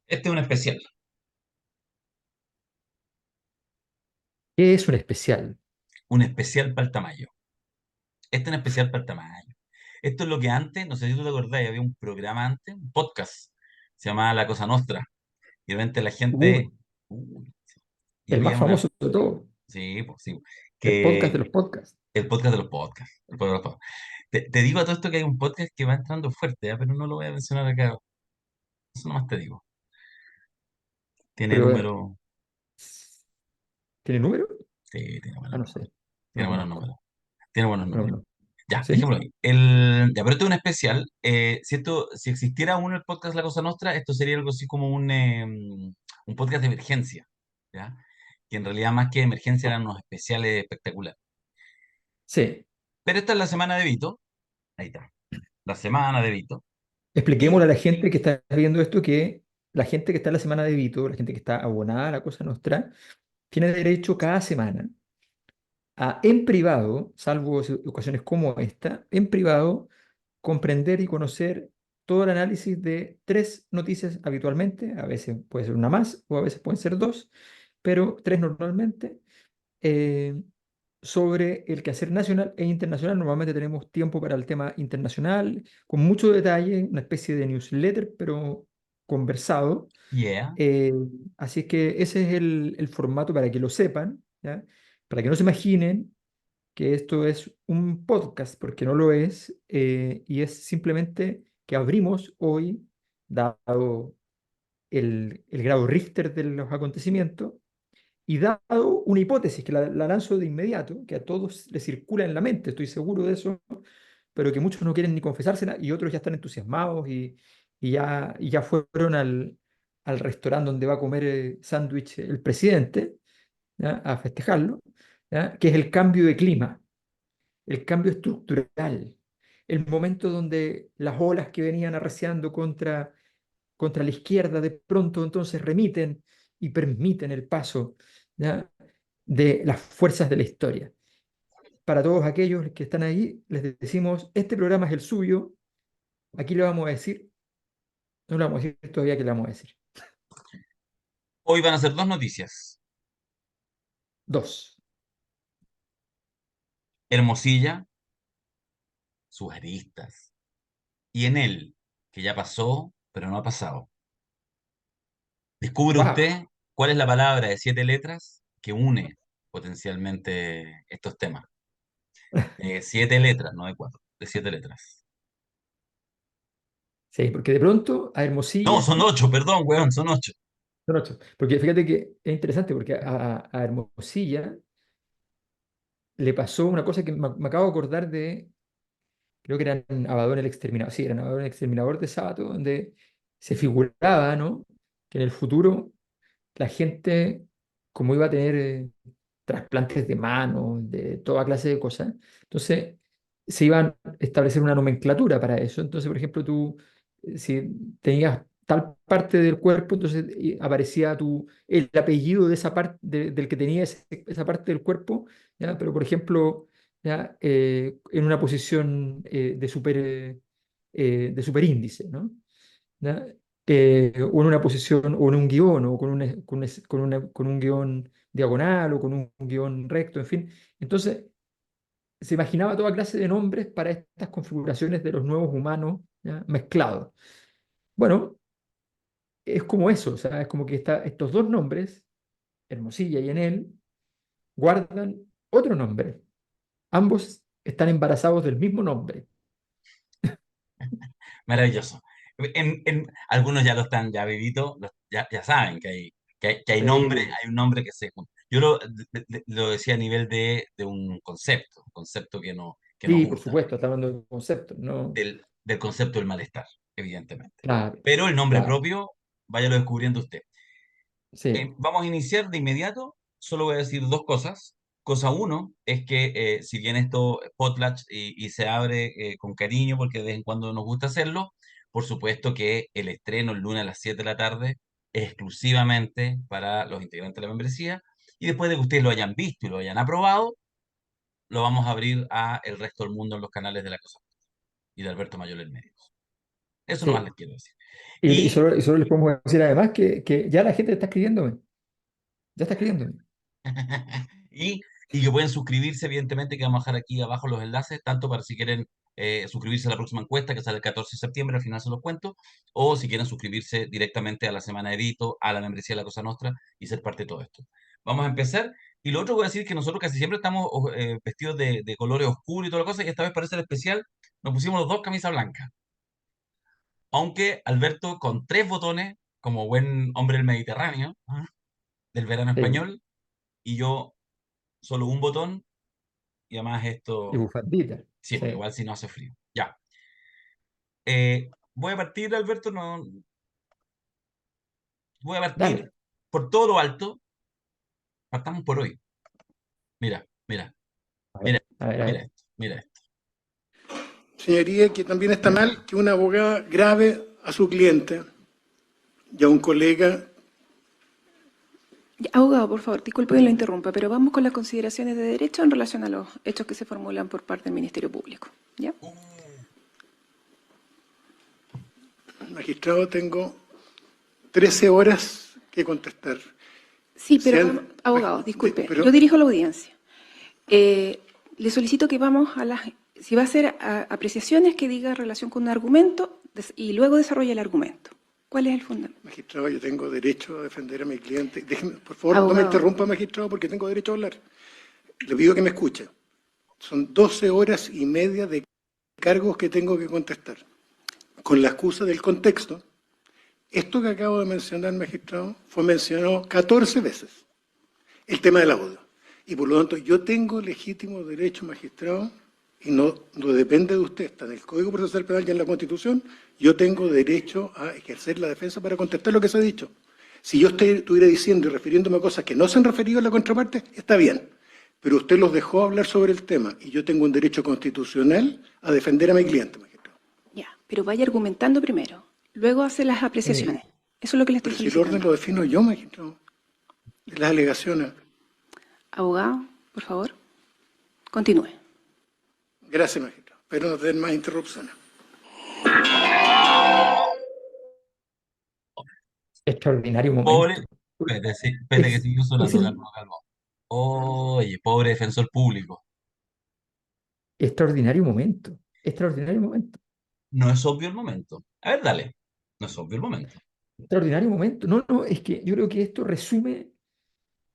Este es un especial, ¿Qué es un especial? un especial para el tamaño. Este es un especial para el tamaño. Esto es lo que antes, no sé si tú te acordás, había un programa antes, un podcast, se llamaba La Cosa Nostra. Y realmente la gente, Uy, uy, y el más había una, famoso de todo, sí, pues sí, el podcast de que los podcasts. el podcast de los podcasts. El podcast de los podcasts. Te digo a todo esto que hay un podcast que va entrando fuerte, ¿ya? Pero no lo voy a mencionar acá. Eso nomás te digo. Tiene Pero, número, ¿tiene número? sí, tiene Ah, buenos no números. sé, no Tiene lo buenos conozco. números. Tiene buenos No lo números. conozco. Ya, ¿Sí? dejémoslo ahí. Ya, pero esto es un especial. Si existiera uno el podcast La Cosa Nostra, esto sería algo así como un podcast de emergencia, ¿ya? Que en realidad más que emergencia eran unos especiales espectaculares. Sí. Pero esta es la semana de Vito. Ahí está. La semana de Vito. Expliquémosle Y a la gente que está viendo esto que la gente que está en la semana de Vito, la gente que está abonada a la Cosa Nostra, tiene derecho cada semana a, en privado, salvo ocasiones como esta, en privado, comprender y conocer todo el análisis de tres noticias habitualmente, a veces puede ser una más o a veces pueden ser dos, pero tres normalmente, eh, sobre el quehacer nacional e internacional. Normalmente tenemos tiempo para el tema internacional, con mucho detalle, una especie de newsletter, pero conversado. yeah, Eh, Así es que ese es el formato para que lo sepan, ¿ya? Para que no se imaginen que esto es un podcast, porque no lo es, y es simplemente que abrimos hoy, dado el grado Richter de los acontecimientos, y dado una hipótesis que la lanzo de inmediato, que a todos les circula en la mente, estoy seguro de eso, pero que muchos no quieren ni confesársela y otros ya están entusiasmados y ya fueron al restaurante donde va a comer sándwich el presidente, ¿ya? A festejarlo, ¿ya? Que es el cambio de clima, el cambio estructural, el momento donde las olas que venían arreciando contra la izquierda de pronto entonces remiten y permiten el paso, ¿ya? De las fuerzas de la historia. Para todos aquellos que están ahí, les decimos, este programa es el suyo, aquí le vamos a decir, no le vamos a decir todavía que le vamos a decir. hoy van a ser dos noticias. Dos. Hermosilla, sus aristas. Y en él, que ya pasó, pero no ha pasado. Descubre ¡Wow! usted cuál es la palabra de 7 letras que une potencialmente estos temas. 7 letras, no de cuatro, de 7 letras. Sí, porque de pronto a No, Hermosilla, son 8, perdón, weón, son 8. son ocho, porque fíjate que es interesante, porque a Hermosilla le pasó una cosa que me acabo de acordar de, creo que era en Abaddon el Exterminador, sí, era en Abaddon el Exterminador de Sábato, donde se figuraba, ¿no? Que en el futuro la gente, como iba a tener trasplantes de manos, de toda clase de cosas, entonces se iba a establecer una nomenclatura para eso. Entonces, por ejemplo, tú, si tenías tal parte del cuerpo, entonces aparecía el apellido de esa parte, del que tenía esa parte del cuerpo, ¿ya? Pero, por ejemplo, ¿ya? En una posición de superíndice, ¿no? ¿Ya? O en una posición, o en un guión, o con un guión diagonal, o con un guión recto, en fin. Entonces, se imaginaba toda clase de nombres para estas configuraciones de los nuevos humanos, ¿ya? Mezclados. Bueno, es como eso, o sea, es como que estos dos nombres, Hermosilla y Enel, guardan otro nombre. Ambos están embarazados del mismo nombre. Maravilloso. Algunos ya lo están, ya vivitos, ya saben que hay nombre, Sí, hay un nombre que se junta. Yo lo decía a nivel de un concepto que nos sí, por gusta, supuesto, está hablando de conceptos, ¿no? del concepto del malestar, evidentemente. Claro, Pero el nombre claro. propio, váyalo descubriendo usted. Sí. Vamos a iniciar de inmediato. Solo voy a decir dos cosas. Cosa uno es que si bien esto es potlatch y se abre con cariño porque de vez en cuando nos gusta hacerlo, por supuesto que el estreno el lunes a las 7 de la tarde es exclusivamente para los integrantes de la membresía y después de que ustedes lo hayan visto y lo hayan aprobado, lo vamos a abrir a el resto del mundo en los canales de La Cosa y de Alberto Mayor en Medios. Eso nomás Sí. les quiero decir. Y Y solo les podemos decir además que ya la gente está escribiéndome. Ya está escribiéndome. y, y que pueden suscribirse, evidentemente, que vamos a dejar aquí abajo los enlaces, tanto para si quieren suscribirse a la próxima encuesta que sale el 14 de septiembre, al final se los cuento, o si quieren suscribirse directamente a la Semana de Edito, a la membresía de la Cosa Nostra y ser parte de todo esto. Vamos a empezar. Y lo otro que voy a decir es que nosotros casi siempre estamos vestidos de colores oscuros y toda la cosa, y esta vez para ser especial nos pusimos los dos camisas blancas. Aunque Alberto con tres botones, como buen hombre del Mediterráneo, ¿ah? Del verano Sí. español, y yo solo un botón, y además Y esto, bufandita. sí, porque Sí. igual si no hace frío. Ya. Voy a partir, Alberto, no, voy a partir Dale. por todo lo alto. Partamos por hoy. Mira, mira, A mira, ver, a ver, a mira ver. esto, mira esto. Señoría, que también está mal que una abogada grave a su cliente y a un colega. Ya, abogado, por favor, disculpe que lo interrumpa, pero vamos con las consideraciones de derecho en relación a los hechos que se formulan por parte del Ministerio Público. ¿Ya? Magistrado, tengo 13 horas que contestar. Sí, pero Sean, abogado, disculpe, pero, yo dirijo la audiencia. Le solicito que vamos a las... Si va a hacer apreciaciones, que diga relación con un argumento y luego desarrolle el argumento. ¿Cuál es el fundamento? magistrado, yo tengo derecho a defender a mi cliente. Déjeme, por favor, no me Abogado, interrumpa, magistrado, porque tengo derecho a hablar. Le pido que me escuche. Son 12 horas y media de cargos que tengo que contestar. Con la excusa del contexto, esto que acabo de mencionar, magistrado, fue mencionado 14 veces, el tema del audio. Y por lo tanto, yo tengo legítimo derecho, magistrado, y no depende de usted, está en el Código Procesal Penal y en la Constitución, yo tengo derecho a ejercer la defensa para contestar lo que se ha dicho. Si yo estuviera diciendo y refiriéndome a cosas que no se han referido a la contraparte, está bien. Pero usted los dejó hablar sobre el tema y yo tengo un derecho constitucional a defender a mi cliente, magistrado. ya, pero vaya argumentando primero, luego hace las Eh, apreciaciones. Eso es lo que le estoy Pero si el orden solicitando. lo defino yo, magistrado, de las alegaciones. Abogado, por favor, continúe. Gracias, magistrado. Pero no tener más interrupciones. extraordinario Pobre, momento. espérate, sí, espérate que Es, siguió es sonando, el calma, calma. Oye, pobre defensor público. extraordinario momento. Extraordinario momento. No es obvio el momento. A ver, dale. No es obvio el momento. Extraordinario momento. No, no, es que yo creo que esto resume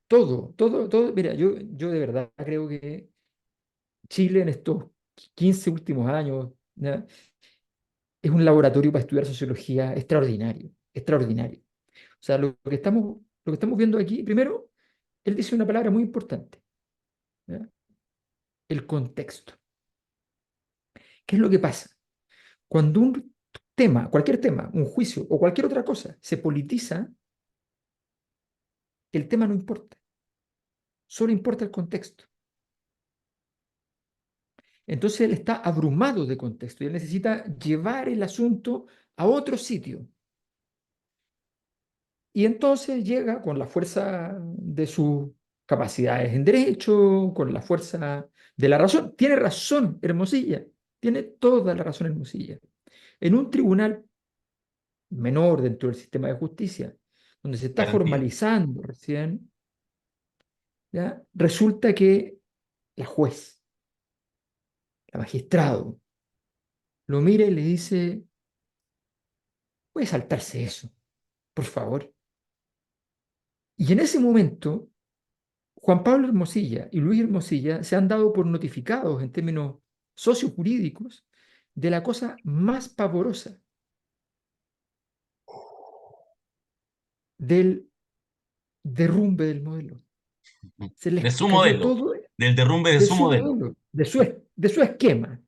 todo, todo, todo. Mira, yo de verdad creo que Chile en estos 15 últimos años, ¿ya? Es un laboratorio para estudiar sociología extraordinario, extraordinario. O sea, lo que estamos viendo aquí, primero, él dice una palabra muy importante, ¿ya? El contexto. ¿Qué es lo que pasa? Cuando un tema, cualquier tema, un juicio o cualquier otra cosa se politiza, el tema no importa, solo importa el contexto. Entonces él está abrumado de contexto y él necesita llevar el asunto a otro sitio. Y entonces llega con la fuerza de sus capacidades en derecho, con la fuerza de la razón. Tiene razón, Hermosilla, tiene toda la razón, Hermosilla. En un tribunal menor dentro del sistema de justicia, donde se está Garantía. formalizando recién, ¿ya? Resulta que la juez, la magistrado, lo mira y le dice, puede saltarse eso, por favor. Y en ese momento, Juan Pablo Hermosilla y Luis Hermosilla se han dado por notificados en términos sociojurídicos de la cosa más pavorosa del derrumbe del modelo. Se De les su cayó modelo. todo Del derrumbe de de su su modelo. modelo, de su esquema,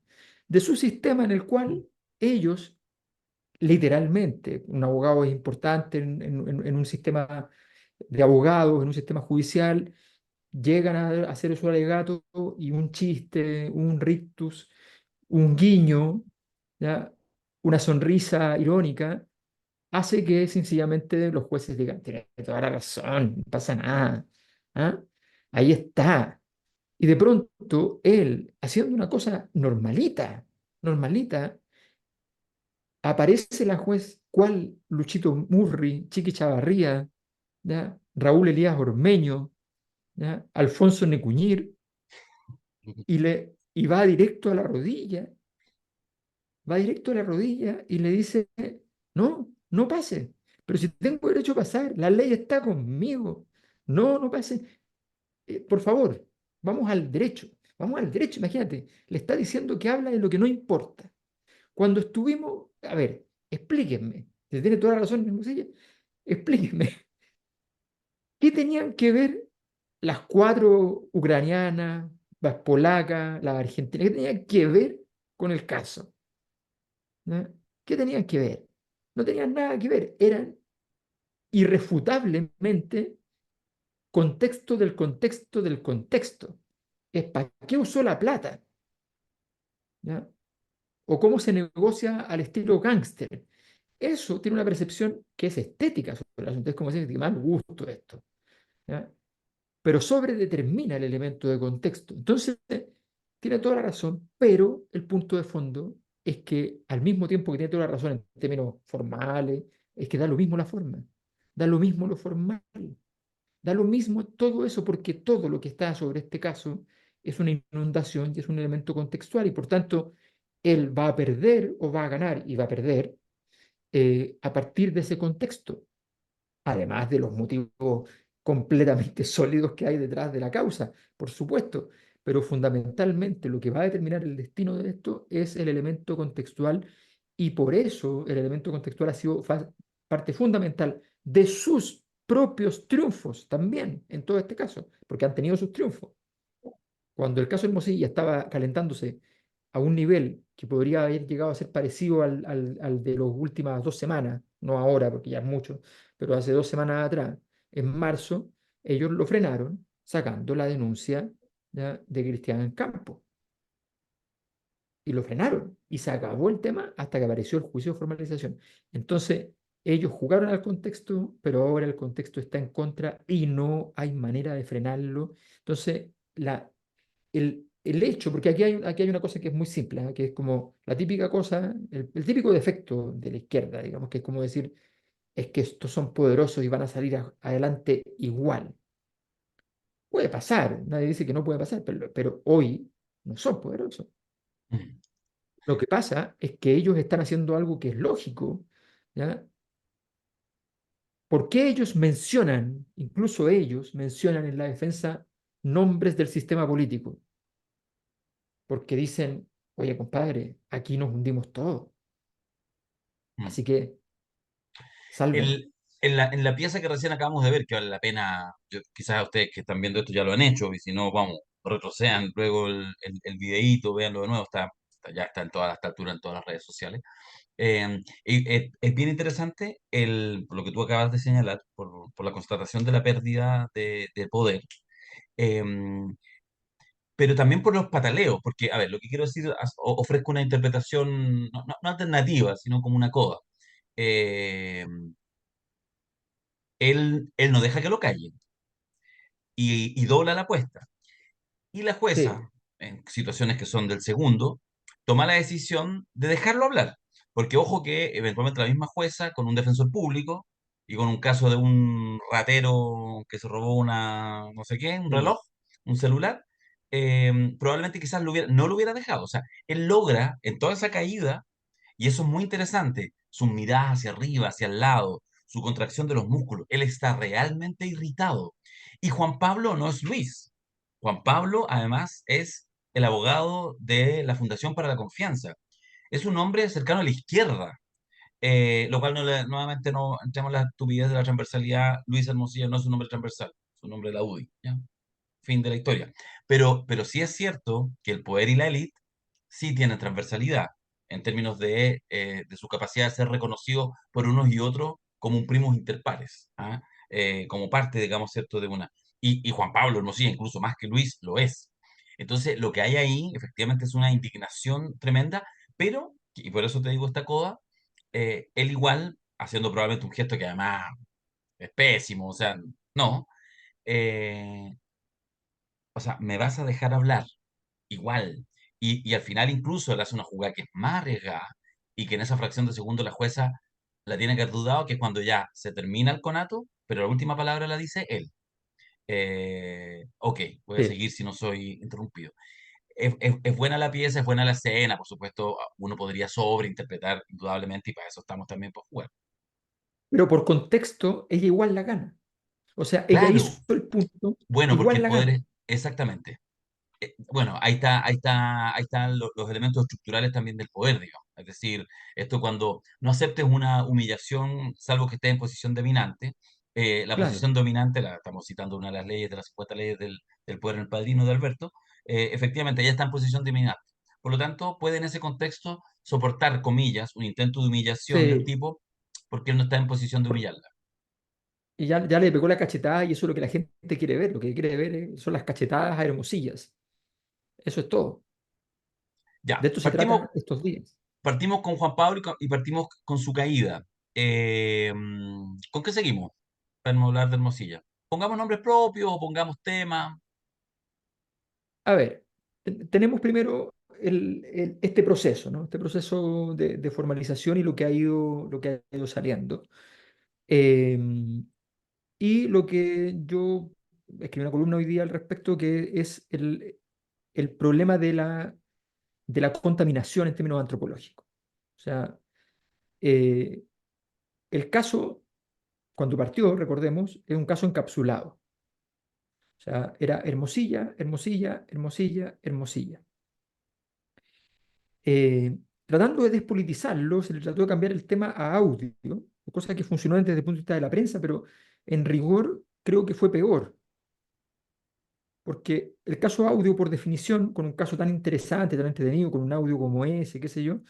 de su sistema en el cual ellos, literalmente, un abogado es importante en un sistema de abogados, en un sistema judicial, llegan a hacer su alegato y un chiste, un rictus, un guiño, ¿ya? Una sonrisa irónica, hace que sencillamente los jueces digan, tiene toda la razón, no pasa nada. ¿Ah? Ahí está. Y de pronto él, haciendo una cosa normalita, normalita, aparece la juez, ¿cuál? Luchito Murri, Chiqui Chavarría, ¿ya? Raúl Elías Ormeño, ¿ya? Alfonso Necuñir, y va directo a la rodilla, va directo a la rodilla y le dice, no, no pase, pero si tengo derecho a pasar, la ley está conmigo, no, no pase. Por favor, vamos al derecho, imagínate, le está diciendo que habla de lo que no importa. Cuando estuvimos, a ver, explíquenme, si tiene toda la razón, Hermosilla, explíquenme, ¿qué tenían que ver las cuatro ucranianas, las polacas, las argentinas, qué tenían que ver con el caso? ¿No? ¿Qué tenían que ver? No tenían nada que ver, eran irrefutablemente contexto del contexto del contexto. Es para qué usó la plata, ¿ya? O cómo se negocia al estilo gángster. Eso tiene una percepción que es estética sobre el asunto. Es como decir, que mal gusto esto, ¿ya? Pero sobredetermina el elemento de contexto. Entonces, tiene toda la razón, pero el punto de fondo es que al mismo tiempo que tiene toda la razón en términos formales, es que da lo mismo la forma, da lo mismo lo formal, da lo mismo todo eso, porque todo lo que está sobre este caso es una inundación y es un elemento contextual, y por tanto, él va a perder o va a ganar, y va a perder a partir de ese contexto, además de los motivos completamente sólidos que hay detrás de la causa, por supuesto, pero fundamentalmente lo que va a determinar el destino de esto es el elemento contextual, y por eso el elemento contextual ha sido parte fundamental de sus propios triunfos también en todo este caso, porque han tenido sus triunfos. Cuando el caso Hermosilla estaba calentándose a un nivel que podría haber llegado a ser parecido al de las últimas 2 semanas, no ahora porque ya es mucho, pero hace 2 semanas atrás, en marzo, ellos lo frenaron sacando la denuncia, ¿ya?, de Cristian Campo. Y lo frenaron y se acabó el tema hasta que apareció el juicio de formalización. Entonces, ellos jugaron al contexto, pero ahora el contexto está en contra y no hay manera de frenarlo. Entonces, el hecho, porque aquí hay una cosa que es muy simple, ¿eh? Que es como la típica cosa, el típico defecto de la izquierda, digamos, que es como decir, es que estos son poderosos y van a salir adelante igual. Puede pasar, nadie dice que no puede pasar, pero hoy no son poderosos. Lo que pasa es que ellos están haciendo algo que es lógico, ¿ya? ¿Por qué ellos mencionan, incluso ellos mencionan en la defensa nombres del sistema político? Porque dicen, oye, compadre, aquí nos hundimos todos. Así que salven. En la pieza que recién acabamos de ver, que vale la pena, quizás ustedes que están viendo esto ya lo han hecho, y si no, vamos, retrocedan luego el videíto, véanlo de nuevo, ya está en todas las alturas en todas las redes sociales. Y es bien interesante por lo que tú acabas de señalar, por la constatación de la pérdida de poder, eh, pero también por los pataleos, porque, a ver, lo que quiero decir, ofrezco una interpretación no alternativa, sino como una coda. Eh, él no deja que lo callen y dobla la apuesta. Y la jueza, Sí, en situaciones que son del segundo, toma la decisión de dejarlo hablar. Porque ojo que eventualmente la misma jueza, con un defensor público y con un caso de un ratero que se robó no sé qué, un sí, reloj, un celular, probablemente quizás no lo hubiera dejado. O sea, él logra en toda esa caída, y eso es muy interesante, sus miradas hacia arriba, hacia el lado, su contracción de los músculos. Él está realmente irritado. Y Juan Pablo no es Luis. Juan Pablo, además, es el abogado de la Fundación para la Confianza. Es un hombre cercano a la izquierda, lo cual nuevamente no entramos en la estupidez de la transversalidad. Luis Hermosilla no es un hombre transversal, es un hombre de la UDI, ¿ya? Fin de la historia. Pero sí es cierto que el poder y la élite sí tienen transversalidad en términos de su capacidad de ser reconocido por unos y otros como un primos interpares, ¿ah? Como parte, digamos, cierto, de una. Y Juan Pablo Hermosilla, incluso más que Luis, lo es. Entonces, lo que hay ahí, efectivamente, es una indignación tremenda, pero, y por eso te digo esta coda, él igual, haciendo probablemente un gesto que además es pésimo, o sea, no, eh, o sea, me vas a dejar hablar igual. Y al final incluso él hace una jugada que es más arriesgada, y que en esa fracción de segundo la jueza la tiene que haber dudado, que es cuando ya se termina el conato, pero la última palabra la dice él. Ok, voy a Sí. seguir si no soy interrumpido. Es buena la pieza, es buena la escena, por supuesto, uno podría sobreinterpretar indudablemente y para eso estamos también para jugar. Pero por contexto, ella igual la gana. O sea, ella hizo Claro, el punto, bueno, porque igual el la poder gana. es exactamente. Bueno, ahí están los elementos estructurales también del poder, digamos. Es decir, esto cuando no aceptes una humillación, salvo que estés en posición dominante, la Claro. posición dominante, la estamos citando una de las leyes, de las 50 leyes del poder en el padrino de Alberto, efectivamente ella está en posición dominante. Por lo tanto, puede en ese contexto soportar, comillas, un intento de humillación del Sí. tipo, porque él no está en posición de humillarla. Y ya le pegó la cachetada y eso es lo que la gente quiere ver. Lo que quiere ver son las cachetadas a Hermosillas. Eso es todo. De Ya, esto se partimos, trata estos días. partimos con Juan Pablo y partimos con su caída. ¿Con qué seguimos? Para no hablar de Hermosilla. Pongamos nombres propios o pongamos temas. A ver, tenemos primero este proceso, ¿no? Este proceso de formalización y lo que ha ido saliendo. Em, y lo que yo escribí una columna hoy día al respecto, que es el problema de la contaminación en términos antropológicos. O sea, eh, el caso, cuando partió, recordemos, es un caso encapsulado. O sea, era Hermosilla, Hermosilla, Hermosilla, Hermosilla. Tratando de despolitizarlo, se le trató de cambiar el tema a audio, cosa que funcionó desde el punto de vista de la prensa, pero en rigor creo que fue peor, porque el caso audio, por definición, con un caso tan interesante, tan entretenido, con un audio como ese, qué sé yo,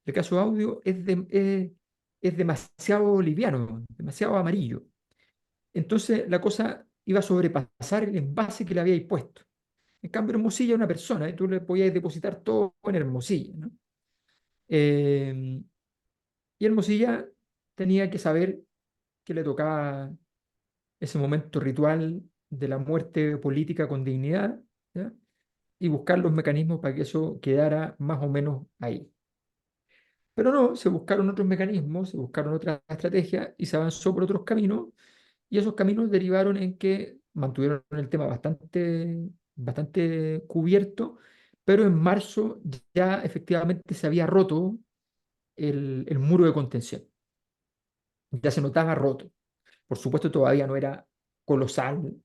el caso audio es demasiado liviano, demasiado amarillo. Entonces la cosa iba a sobrepasar el envase que le habíais puesto. En cambio, Hermosilla es una persona, y tú le podías depositar todo en Hermosilla, ¿no? Eh, y Hermosilla tenía que saber que le tocaba ese momento ritual de la muerte política con dignidad, ¿ya? Y buscar los mecanismos para que eso quedara más o menos ahí. Pero no, se buscaron otros mecanismos, se buscaron otras estrategias y se avanzó por otros caminos, y esos caminos derivaron en que mantuvieron el tema bastante cubierto, pero en marzo ya efectivamente se había roto el muro de contención, ya se notaba roto. Por supuesto, todavía no era colosal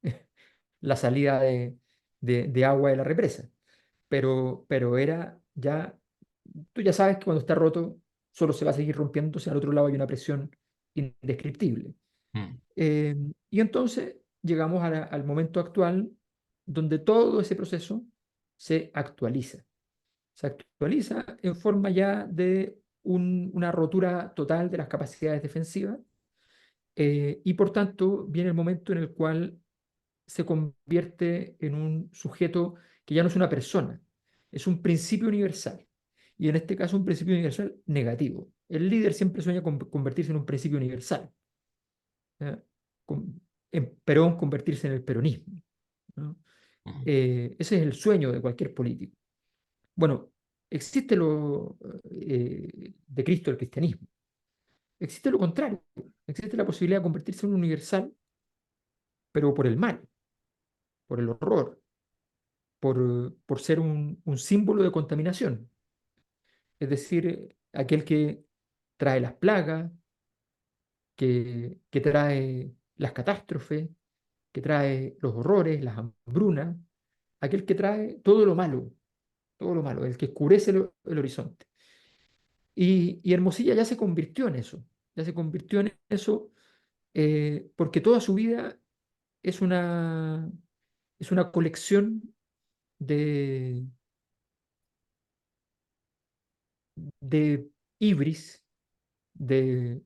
la salida de agua de la represa, pero era ya, tú ya sabes que cuando está roto solo se va a seguir rompiendo si al otro lado hay una presión indescriptible. Mm, Eh, y entonces llegamos al momento actual donde todo ese proceso se actualiza. Se actualiza en forma ya de una rotura total de las capacidades defensivas, y por tanto viene el momento en el cual se convierte en un sujeto que ya no es una persona, es un principio universal. Y en este caso un principio universal negativo. El líder siempre sueña con convertirse en un principio universal, ¿ya? En Perón convertirse en el peronismo, ¿no? mm, Ese es el sueño de cualquier político. Bueno, existe lo de Cristo, el cristianismo. Existe lo contrario. Existe la posibilidad de convertirse en un universal, pero por el mal, por el horror, por ser un símbolo de contaminación. Es decir, aquel que trae las plagas, que trae las catástrofes, que trae los horrores, las hambrunas, aquel que trae todo lo malo, el que oscurece el horizonte. Y Hermosilla ya se convirtió en eso, ya se convirtió en eso, porque toda su vida es es una colección de, de ibris, de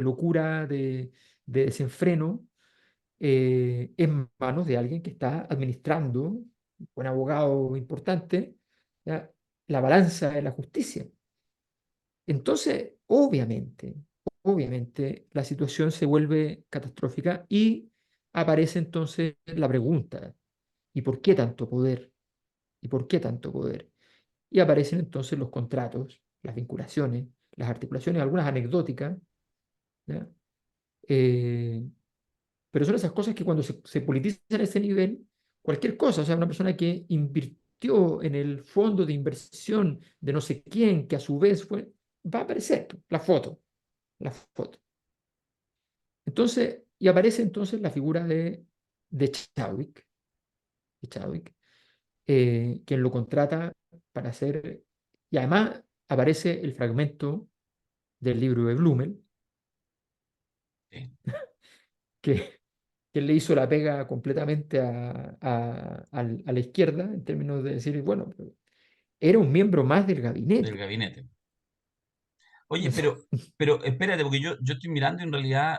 locura, de desenfreno, en manos de alguien que está administrando, un abogado importante, ¿ya? La balanza de la justicia. Entonces, obviamente, la situación se vuelve catastrófica y aparece entonces la pregunta, ¿y por qué tanto poder? ¿Y por qué tanto poder? Y aparecen entonces los contratos las vinculaciones, las articulaciones, algunas anecdóticas, ¿ya? Eh, pero son esas cosas que cuando se politizan a ese nivel, cualquier cosa, o sea, una persona que invirtió en el fondo de inversión de no sé quién, que a su vez fue, va a aparecer la foto. Entonces, y aparece entonces la figura de Chadwick, de Chadwick, quien lo contrata para hacer, y además aparece el fragmento del libro de Blumel, Sí. que, que le hizo la pega completamente a la izquierda, en términos de decir, bueno, era un miembro más del Del gabinete. gabinete. Oye, pero espérate, porque yo estoy mirando y en realidad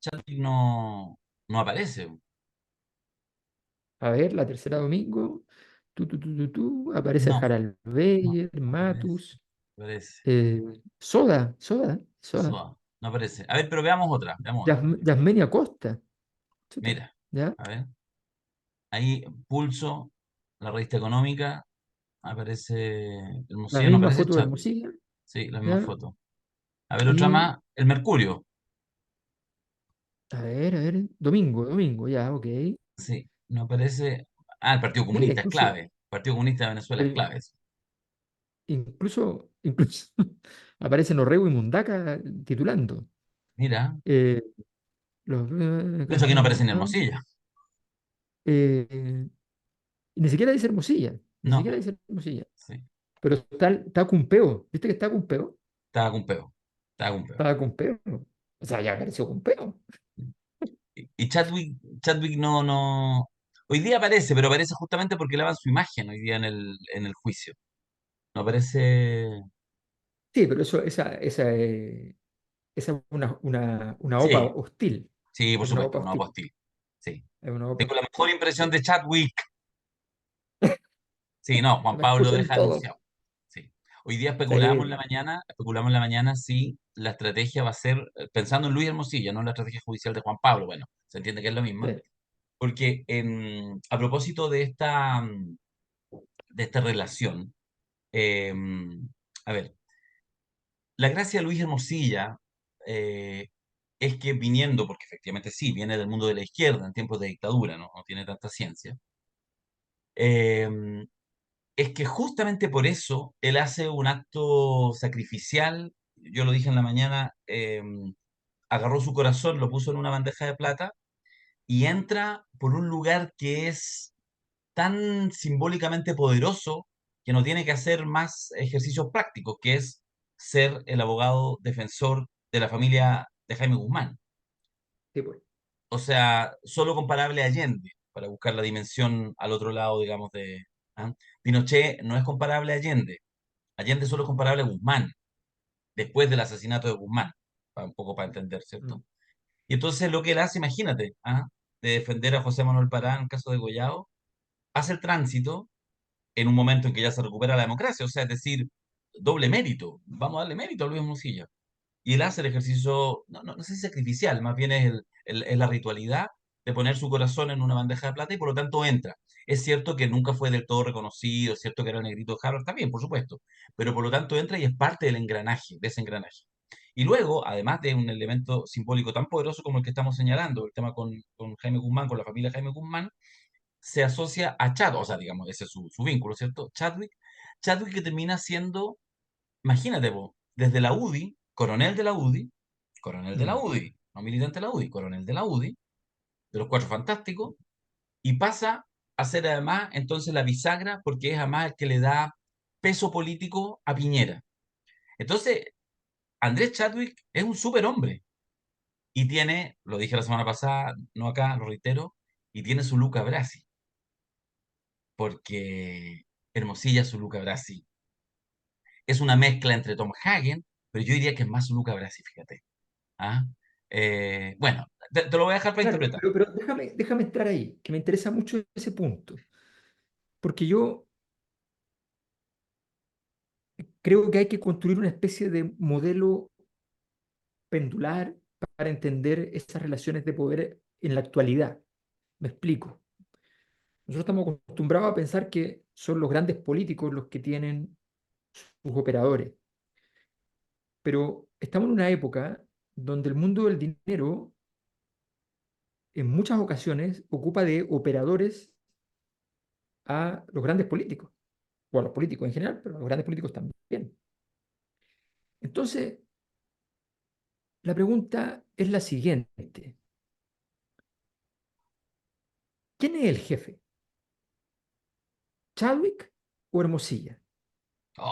Chadwick no aparece. A ver, la tercera domingo, aparece No, Harald no, Beyer, no aparece. Matus, No aparece. Soda, No aparece. A ver, pero veamos otra, veamos otra. Yasmenia Costa, chuta, Mira, ¿ya? a ver. Ahí, Pulso, la revista económica, aparece La Hermosillo, no misma aparece foto de Chadwick. Hermosilla, Sí, la misma ¿ya? foto. A ver, otra Y, más, el Mercurio. a ver, domingo, ya, ok. Sí, no aparece. Ah, el Partido Mira, Comunista es clave. El Partido Comunista de Venezuela es pero clave. Eso. incluso aparecen Orrego y Mundaca titulando. Mira, Eh, los, pienso que no aparece en Hermosilla. eh, y ni siquiera dice Hermosilla, ni No, siquiera dice Hermosilla. sí, Pero está Cumpeo, ¿viste que está Cumpeo? estaba con peo. Estaba con peo. Estaba Cumpeo. O sea, ya apareció Cumpeo. Y Chadwick no. Hoy día aparece, pero aparece justamente porque lavan su imagen hoy día en el juicio. No aparece. Sí, pero esa es una OPA Sí, hostil. sí, por Es una supuesto, OPA una hostil. apóstol. Sí. Es una OPA Tengo la mejor hostil. impresión Sí. de Chadwick. Sí, no, Juan Me Pablo escuchan deja todo. anunciado. Sí. Hoy día Sí, especulamos en la mañana si la estrategia va a ser, pensando en Luis Hermosilla, no en la estrategia judicial de Juan Pablo, bueno, se entiende que es la misma, sí. porque a propósito de esta relación, eh, a ver, la gracia de Luis Hermosilla eh, es que viniendo, porque efectivamente sí, viene del mundo de la izquierda en tiempos de dictadura, no tiene tanta ciencia, eh, es que justamente por eso él hace un acto sacrificial. Yo lo dije en la mañana, agarró su corazón, lo puso en una bandeja de plata y entra por un lugar que es tan simbólicamente poderoso que no tiene que hacer más ejercicios prácticos, que es ser el abogado defensor de la familia de Jaime Guzmán. Sí, pues. O sea, solo comparable a Allende, para buscar la dimensión al otro lado, digamos, de... ¿ah? Pinochet no es comparable a Allende. Allende solo es comparable a Guzmán, después del asesinato de Guzmán, un poco para entender, Mm. ¿cierto? Y entonces lo que él hace, imagínate, de defender a José Manuel Pará en caso de Gollado, hace el tránsito en un momento en que ya se recupera la democracia, o sea, es decir, doble mérito, vamos a darle mérito a Luis Mosilla. Y él hace el ejercicio, no sé si sacrificial, más bien es la ritualidad de poner su corazón en una bandeja de plata y por lo tanto entra. Es cierto que nunca fue del todo reconocido, es cierto que era el negrito de Harvard también, por supuesto, pero por lo tanto entra y es parte del engranaje, de ese engranaje. Y luego, además de un elemento simbólico tan poderoso como el que estamos señalando, el tema con Jaime Guzmán, con la familia Jaime Guzmán, se asocia a Chad, o sea, digamos, ese es su vínculo, ¿cierto? Chadwick que termina siendo, imagínate vos, desde la UDI, coronel de la Mm. UDI, no militante de la UDI, coronel de la UDI, de los Cuatro Fantásticos, y pasa a ser además entonces la bisagra, porque es además el que le da peso político a Piñera. Entonces, Andrés Chadwick es un superhombre y tiene, lo dije la semana pasada, no acá, lo reitero, y tiene su Luca Brasi, porque Hermosilla es su Luca Brasi. Es una mezcla entre Tom Hagen, pero yo diría que es más Luca Brasi, fíjate. ¿Ah? Bueno, te lo voy a dejar para Claro, interpretar. pero déjame entrar ahí, que me interesa mucho ese punto. Porque yo creo que hay que construir una especie de modelo pendular para entender esas relaciones de poder en la actualidad. Me explico. Nosotros estamos acostumbrados a pensar que son los grandes políticos los que tienen operadores. Pero estamos en una época donde el mundo del dinero en muchas ocasiones ocupa de operadores a los grandes políticos, o a los políticos en general, pero a los grandes políticos también. Entonces, la pregunta es la siguiente. ¿Quién es el jefe? ¿Chadwick o Hermosilla?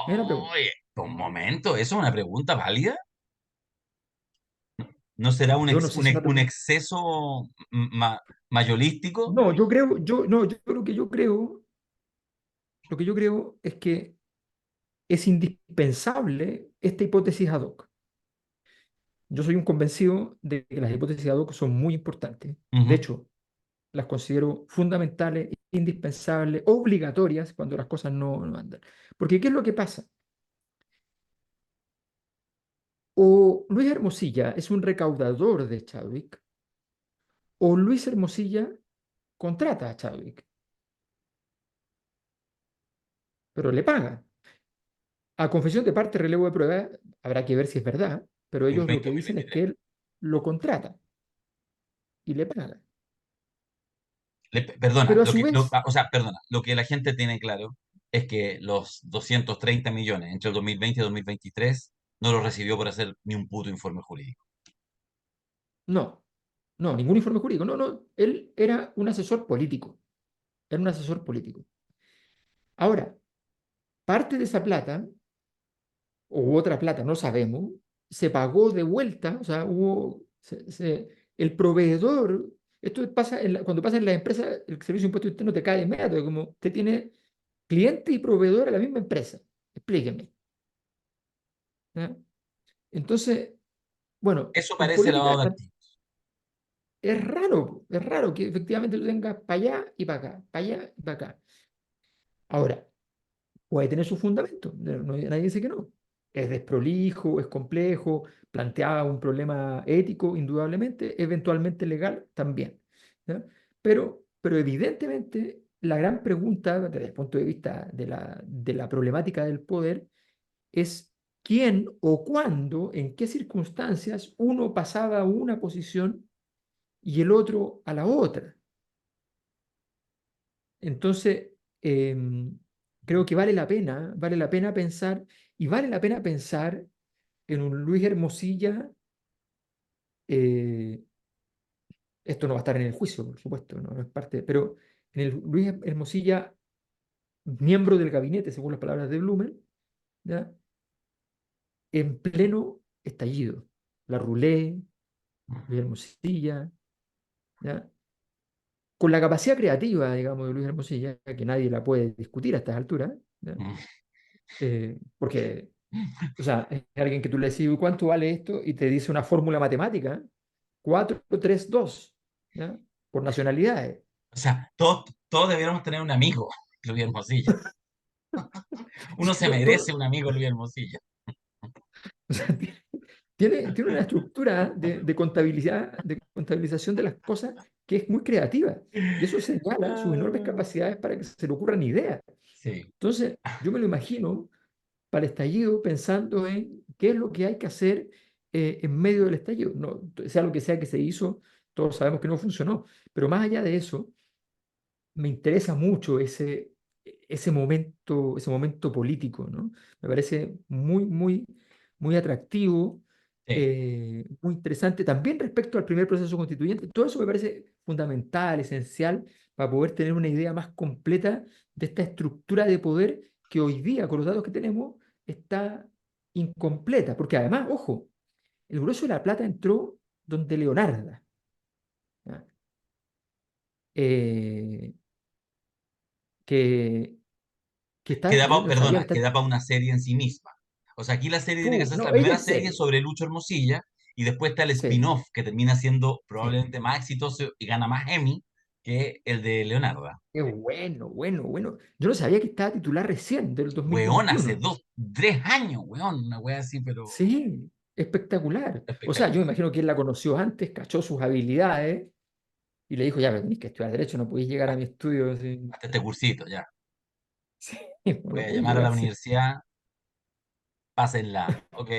Es la pregunta. Oye, un momento, ¿eso es una pregunta válida? ¿No será Yo no sé si es una un pregunta. exceso mayolístico? No, yo creo, no, yo lo que yo creo es que es indispensable esta hipótesis ad hoc. Yo soy un convencido de que las hipótesis ad hoc son muy importantes. De Ujú. hecho, las considero fundamentales, indispensables, obligatorias cuando las cosas no andan. Porque ¿qué es lo que pasa? O Luis Hermosilla es un recaudador de Chadwick, o Luis Hermosilla contrata a Chadwick, pero le paga. A confesión de parte, relevo de prueba, habrá que ver si es verdad, pero ellos lo 2020, que dicen es que 2023. él lo contrata y le paga. Perdona, Pero a su vez, o sea, perdona, lo que la gente tiene claro es que los 230 millones entre el 2020 y 2023 no los recibió por hacer ni un puto informe jurídico. no, no, ningún informe jurídico, no, no, él era un asesor político, era un asesor político. Ahora, parte de esa plata, o otra plata, no sabemos, se pagó de vuelta, o sea, el proveedor, esto pasa cuando pasa en la empresa, el servicio de impuesto interno te cae de inmediato, como usted tiene cliente y proveedor a la misma empresa. Explíqueme. ¿Ya? Entonces, bueno, Eso en parece lavado política de activos. es raro que efectivamente lo tengas para allá y para acá, para allá y para acá. Ahora, puede tener su fundamento, nadie dice que no. Es desprolijo, es complejo, plantea un problema ético, indudablemente, eventualmente legal también. ¿Ya? Pero evidentemente la gran pregunta desde el punto de vista de la problemática del poder es quién o cuándo, en qué circunstancias uno pasaba a una posición y el otro a la otra. Entonces, creo que vale la pena pensar, y vale la pena pensar en un Luis Hermosilla, eh, esto no va a estar en el juicio, por supuesto, no es parte, pero en el Luis Hermosilla, miembro del gabinete, según las palabras de Blumen, ¿ya? En pleno estallido. La Roulette, Luis Hermosilla, ¿ya? Con la capacidad creativa, digamos, de Luis Hermosilla, que nadie la puede discutir a estas alturas, ¿ya? Porque, o sea, es alguien que tú le decís, ¿cuánto vale esto? Y te dice una fórmula matemática, 4 3 2, ¿ya? Por nacionalidades. O sea, todos debiéramos tener un amigo, Luis Hermosilla. Uno se merece Todo, un amigo, Luis Hermosilla. o sea, tiene una estructura de contabilización de las cosas que es muy creativa. Y eso señala sus enormes Ah, capacidades para que se le ocurran ideas. sí, Entonces, yo me lo imagino para el estallido pensando en qué es lo que hay que hacer en medio del estallido. No, sea que se hizo, todos sabemos que no funcionó. Pero más allá de eso, me interesa mucho ese momento político, ¿no? Me parece muy atractivo, sí, muy interesante. También respecto al primer proceso constituyente, todo eso me parece fundamental, esencial, para poder tener una idea más completa de esta estructura de poder que hoy día, con los datos que tenemos, está incompleta. Porque además, ojo, el grueso de la plata entró donde Leonarda. ¿Ya? Eh, que, que está, yo no sabía que perdona, está, queda para una serie en sí misma. O sea, aquí la serie tiene que ser la no, ella primera es serie serie, sobre Lucho Hermosilla y después está el sí, spin-off que termina siendo sí, probablemente más exitoso y gana más Emmy que el de Leonardo. qué bueno. Yo no sabía que estaba titular recién, del Weón, hace 2021. 3 años, weón, una wea así, pero Sí, espectacular. O sea, yo me espectacular. imagino que él la conoció antes, cachó sus habilidades y le dijo, ya, pero tenés que estudiar Derecho, no podéis llegar a mi estudio así. Hasta este cursito, ya. Sí, Voy no a podéis llamar a llegar la así. universidad Pásenla. Ok.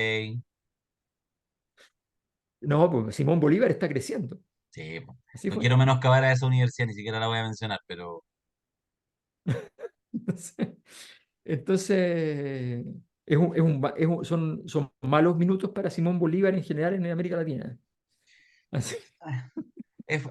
No, pues Simón Bolívar está creciendo. Sí, po. Así No fue. quiero menoscabar a esa universidad, ni siquiera la voy a mencionar, pero Entonces, entonces, son malos minutos para Simón Bolívar en general en América Latina. Así, ah, es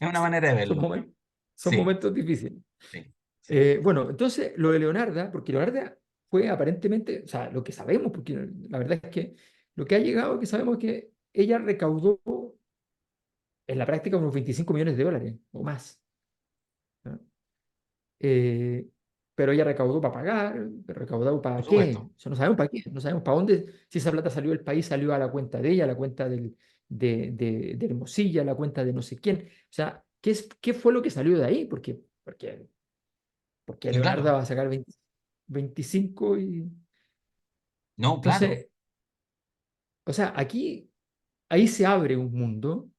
una manera de son verlo. momentos, son Sí, momentos difíciles. sí, sí. Bueno, entonces lo de Leonarda, porque Leonarda fue aparentemente, o sea, lo que sabemos, porque la verdad es que lo que ha llegado, que sabemos es que ella recaudó en la práctica unos 25 millones de dólares o más, ¿no? Eh, pero ella recaudó para pagar, recaudó Por para qué, supuesto. o sea, no sabemos para qué, no sabemos para dónde, si esa plata salió del país, salió a la cuenta de ella, a la cuenta de Hermosilla, a la cuenta de no sé quién, o sea, ¿qué fue lo que salió de ahí? Porque Y Leonardo claro, va a sacar 25 y... no, claro. Entonces, o sea, ahí se abre un mundo,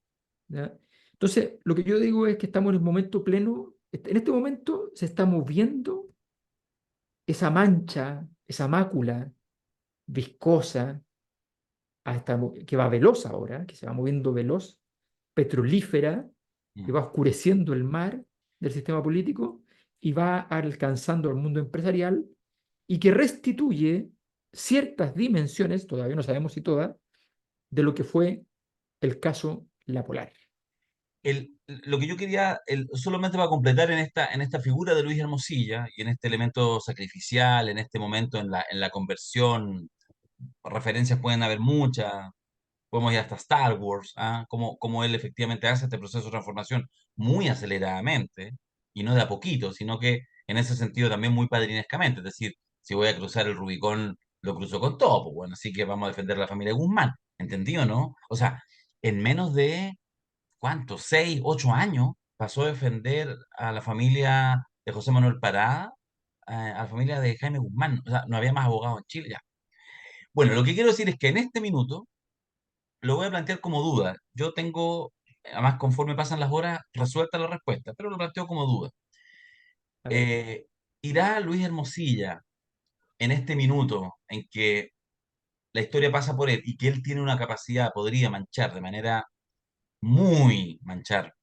¿ya? Entonces, lo que yo digo es que estamos en el momento pleno, en este momento se está moviendo esa mancha, esa mácula viscosa, que va veloz ahora, que se va moviendo veloz, petrolífera, que Mm. va oscureciendo el mar del sistema político y va alcanzando al mundo empresarial y que restituye ciertas dimensiones, todavía no sabemos si todas, de lo que fue el caso La Polar. Lo que yo quería, solamente para completar en esta figura de Luis Hermosilla y en este elemento sacrificial, en este momento en la conversión, referencias pueden haber muchas, podemos ir hasta Star Wars, ¿ah? Cómo él efectivamente hace este proceso de transformación muy aceleradamente y no de a poquito, sino que en ese sentido también muy padrinescamente. Es decir, si voy a cruzar el Rubicón, lo cruzo con todo, pues bueno, así que vamos a defender a la familia Guzmán. ¿Entendido, no? O sea, en menos de, ¿cuántos? 6, 8 años pasó a defender a la familia de José Manuel Parada, a la familia de Jaime Guzmán. O sea, no había más abogados en Chile ya. Bueno, lo que quiero decir es que en este minuto lo voy a plantear como duda. Yo tengo, además conforme pasan las horas, resuelta la respuesta, pero lo planteo como duda. A ver, Eh, ¿Irá Luis Hermosilla en este minuto en que la historia pasa por él y que él tiene una capacidad, podría manchar de manera muy manchar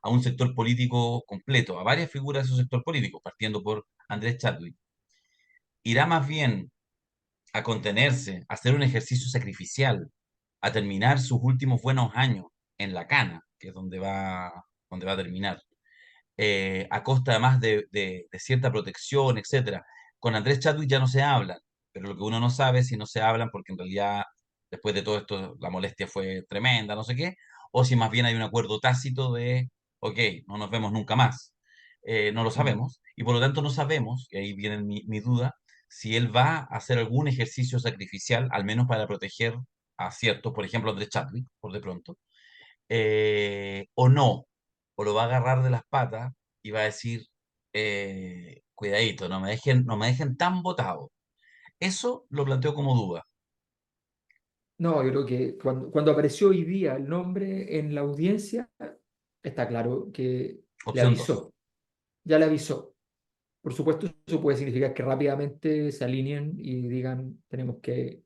a un sector político completo, a varias figuras de su sector político, partiendo por Andrés Chadwick? ¿Irá más bien a contenerse, a hacer un ejercicio sacrificial, a terminar sus últimos buenos años en la cana, que es donde va a terminar, a costa además de cierta protección, etcétera? Con Andrés Chadwick ya no se hablan, pero lo que uno no sabe es si no se hablan porque en realidad después de todo esto la molestia fue tremenda, no sé qué, o si más bien hay un acuerdo tácito de, ok, no nos vemos nunca más. No lo mm, sabemos y por lo tanto no sabemos, y ahí viene mi duda, si él va a hacer algún ejercicio sacrificial, al menos para proteger a ciertos, por ejemplo, Andrés Chadwick, por de pronto, o no, o lo va a agarrar de las patas y va a decir, cuidadito, no me dejen tan botado. Eso lo planteo como duda. no, yo creo que cuando apareció hoy día el nombre en la audiencia, está claro que le Opción 2. avisó, ya le avisó. Por supuesto, eso puede significar que rápidamente se alineen y digan, tenemos que...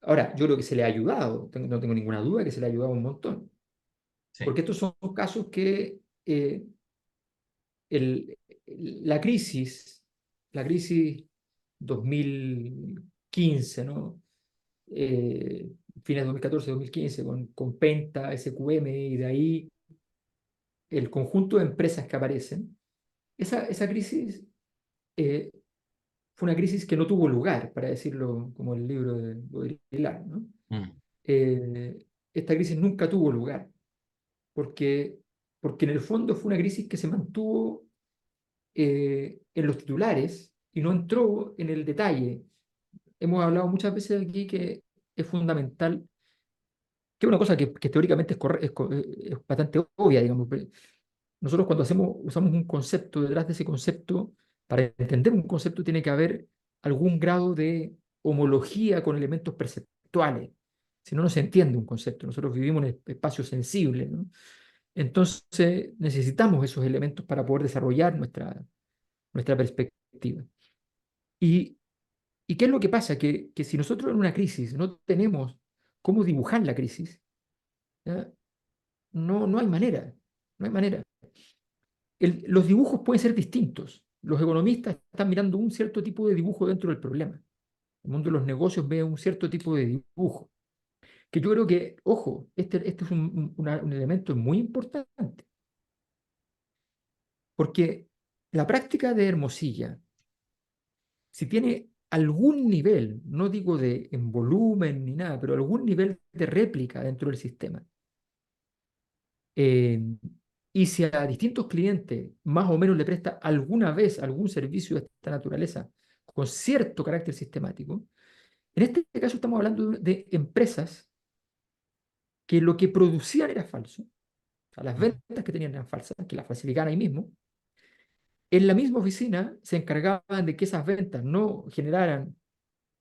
Ahora, yo creo que se le ha ayudado, no tengo ninguna duda que se le ha ayudado un montón, Sí. porque estos son casos que el- la crisis, la crisis 2015, ¿no? Fines de 2014-2015, con Penta, SQM, y de ahí el conjunto de empresas que aparecen, esa crisis eh, fue una crisis que no tuvo lugar, para decirlo como el libro de Baudrillard, ¿no? Mm, Eh, Esta crisis nunca tuvo lugar, porque, porque en el fondo fue una crisis que se mantuvo en los titulares y no entró en el detalle. Hemos hablado muchas veces aquí que es fundamental, que es una cosa que teóricamente es bastante obvia, digamos. Nosotros cuando usamos un concepto, detrás de ese concepto, para entender un concepto tiene que haber algún grado de homología con elementos perceptuales. Si no, no se entiende un concepto. Nosotros vivimos en espacios sensibles, ¿no? Entonces necesitamos esos elementos para poder desarrollar nuestra perspectiva. Y, ¿Y qué es lo que pasa? Que si nosotros en una crisis no tenemos cómo dibujar la crisis, ¿ya? No hay manera, no hay manera. Los dibujos pueden ser distintos. Los economistas están mirando un cierto tipo de dibujo dentro del problema. El mundo de los negocios ve un cierto tipo de dibujo. Que yo creo que, ojo, este es un elemento muy importante, porque la práctica de Hermosilla, si tiene algún nivel, no digo en volumen ni nada, pero algún nivel de réplica dentro del sistema, eh, y si a distintos clientes más o menos le presta alguna vez algún servicio de esta naturaleza con cierto carácter sistemático, en este caso estamos hablando de empresas que lo que producían era falso, o sea, las mm, ventas que tenían eran falsas, que las falsificaban ahí mismo. En la misma oficina se encargaban de que esas ventas no generaran,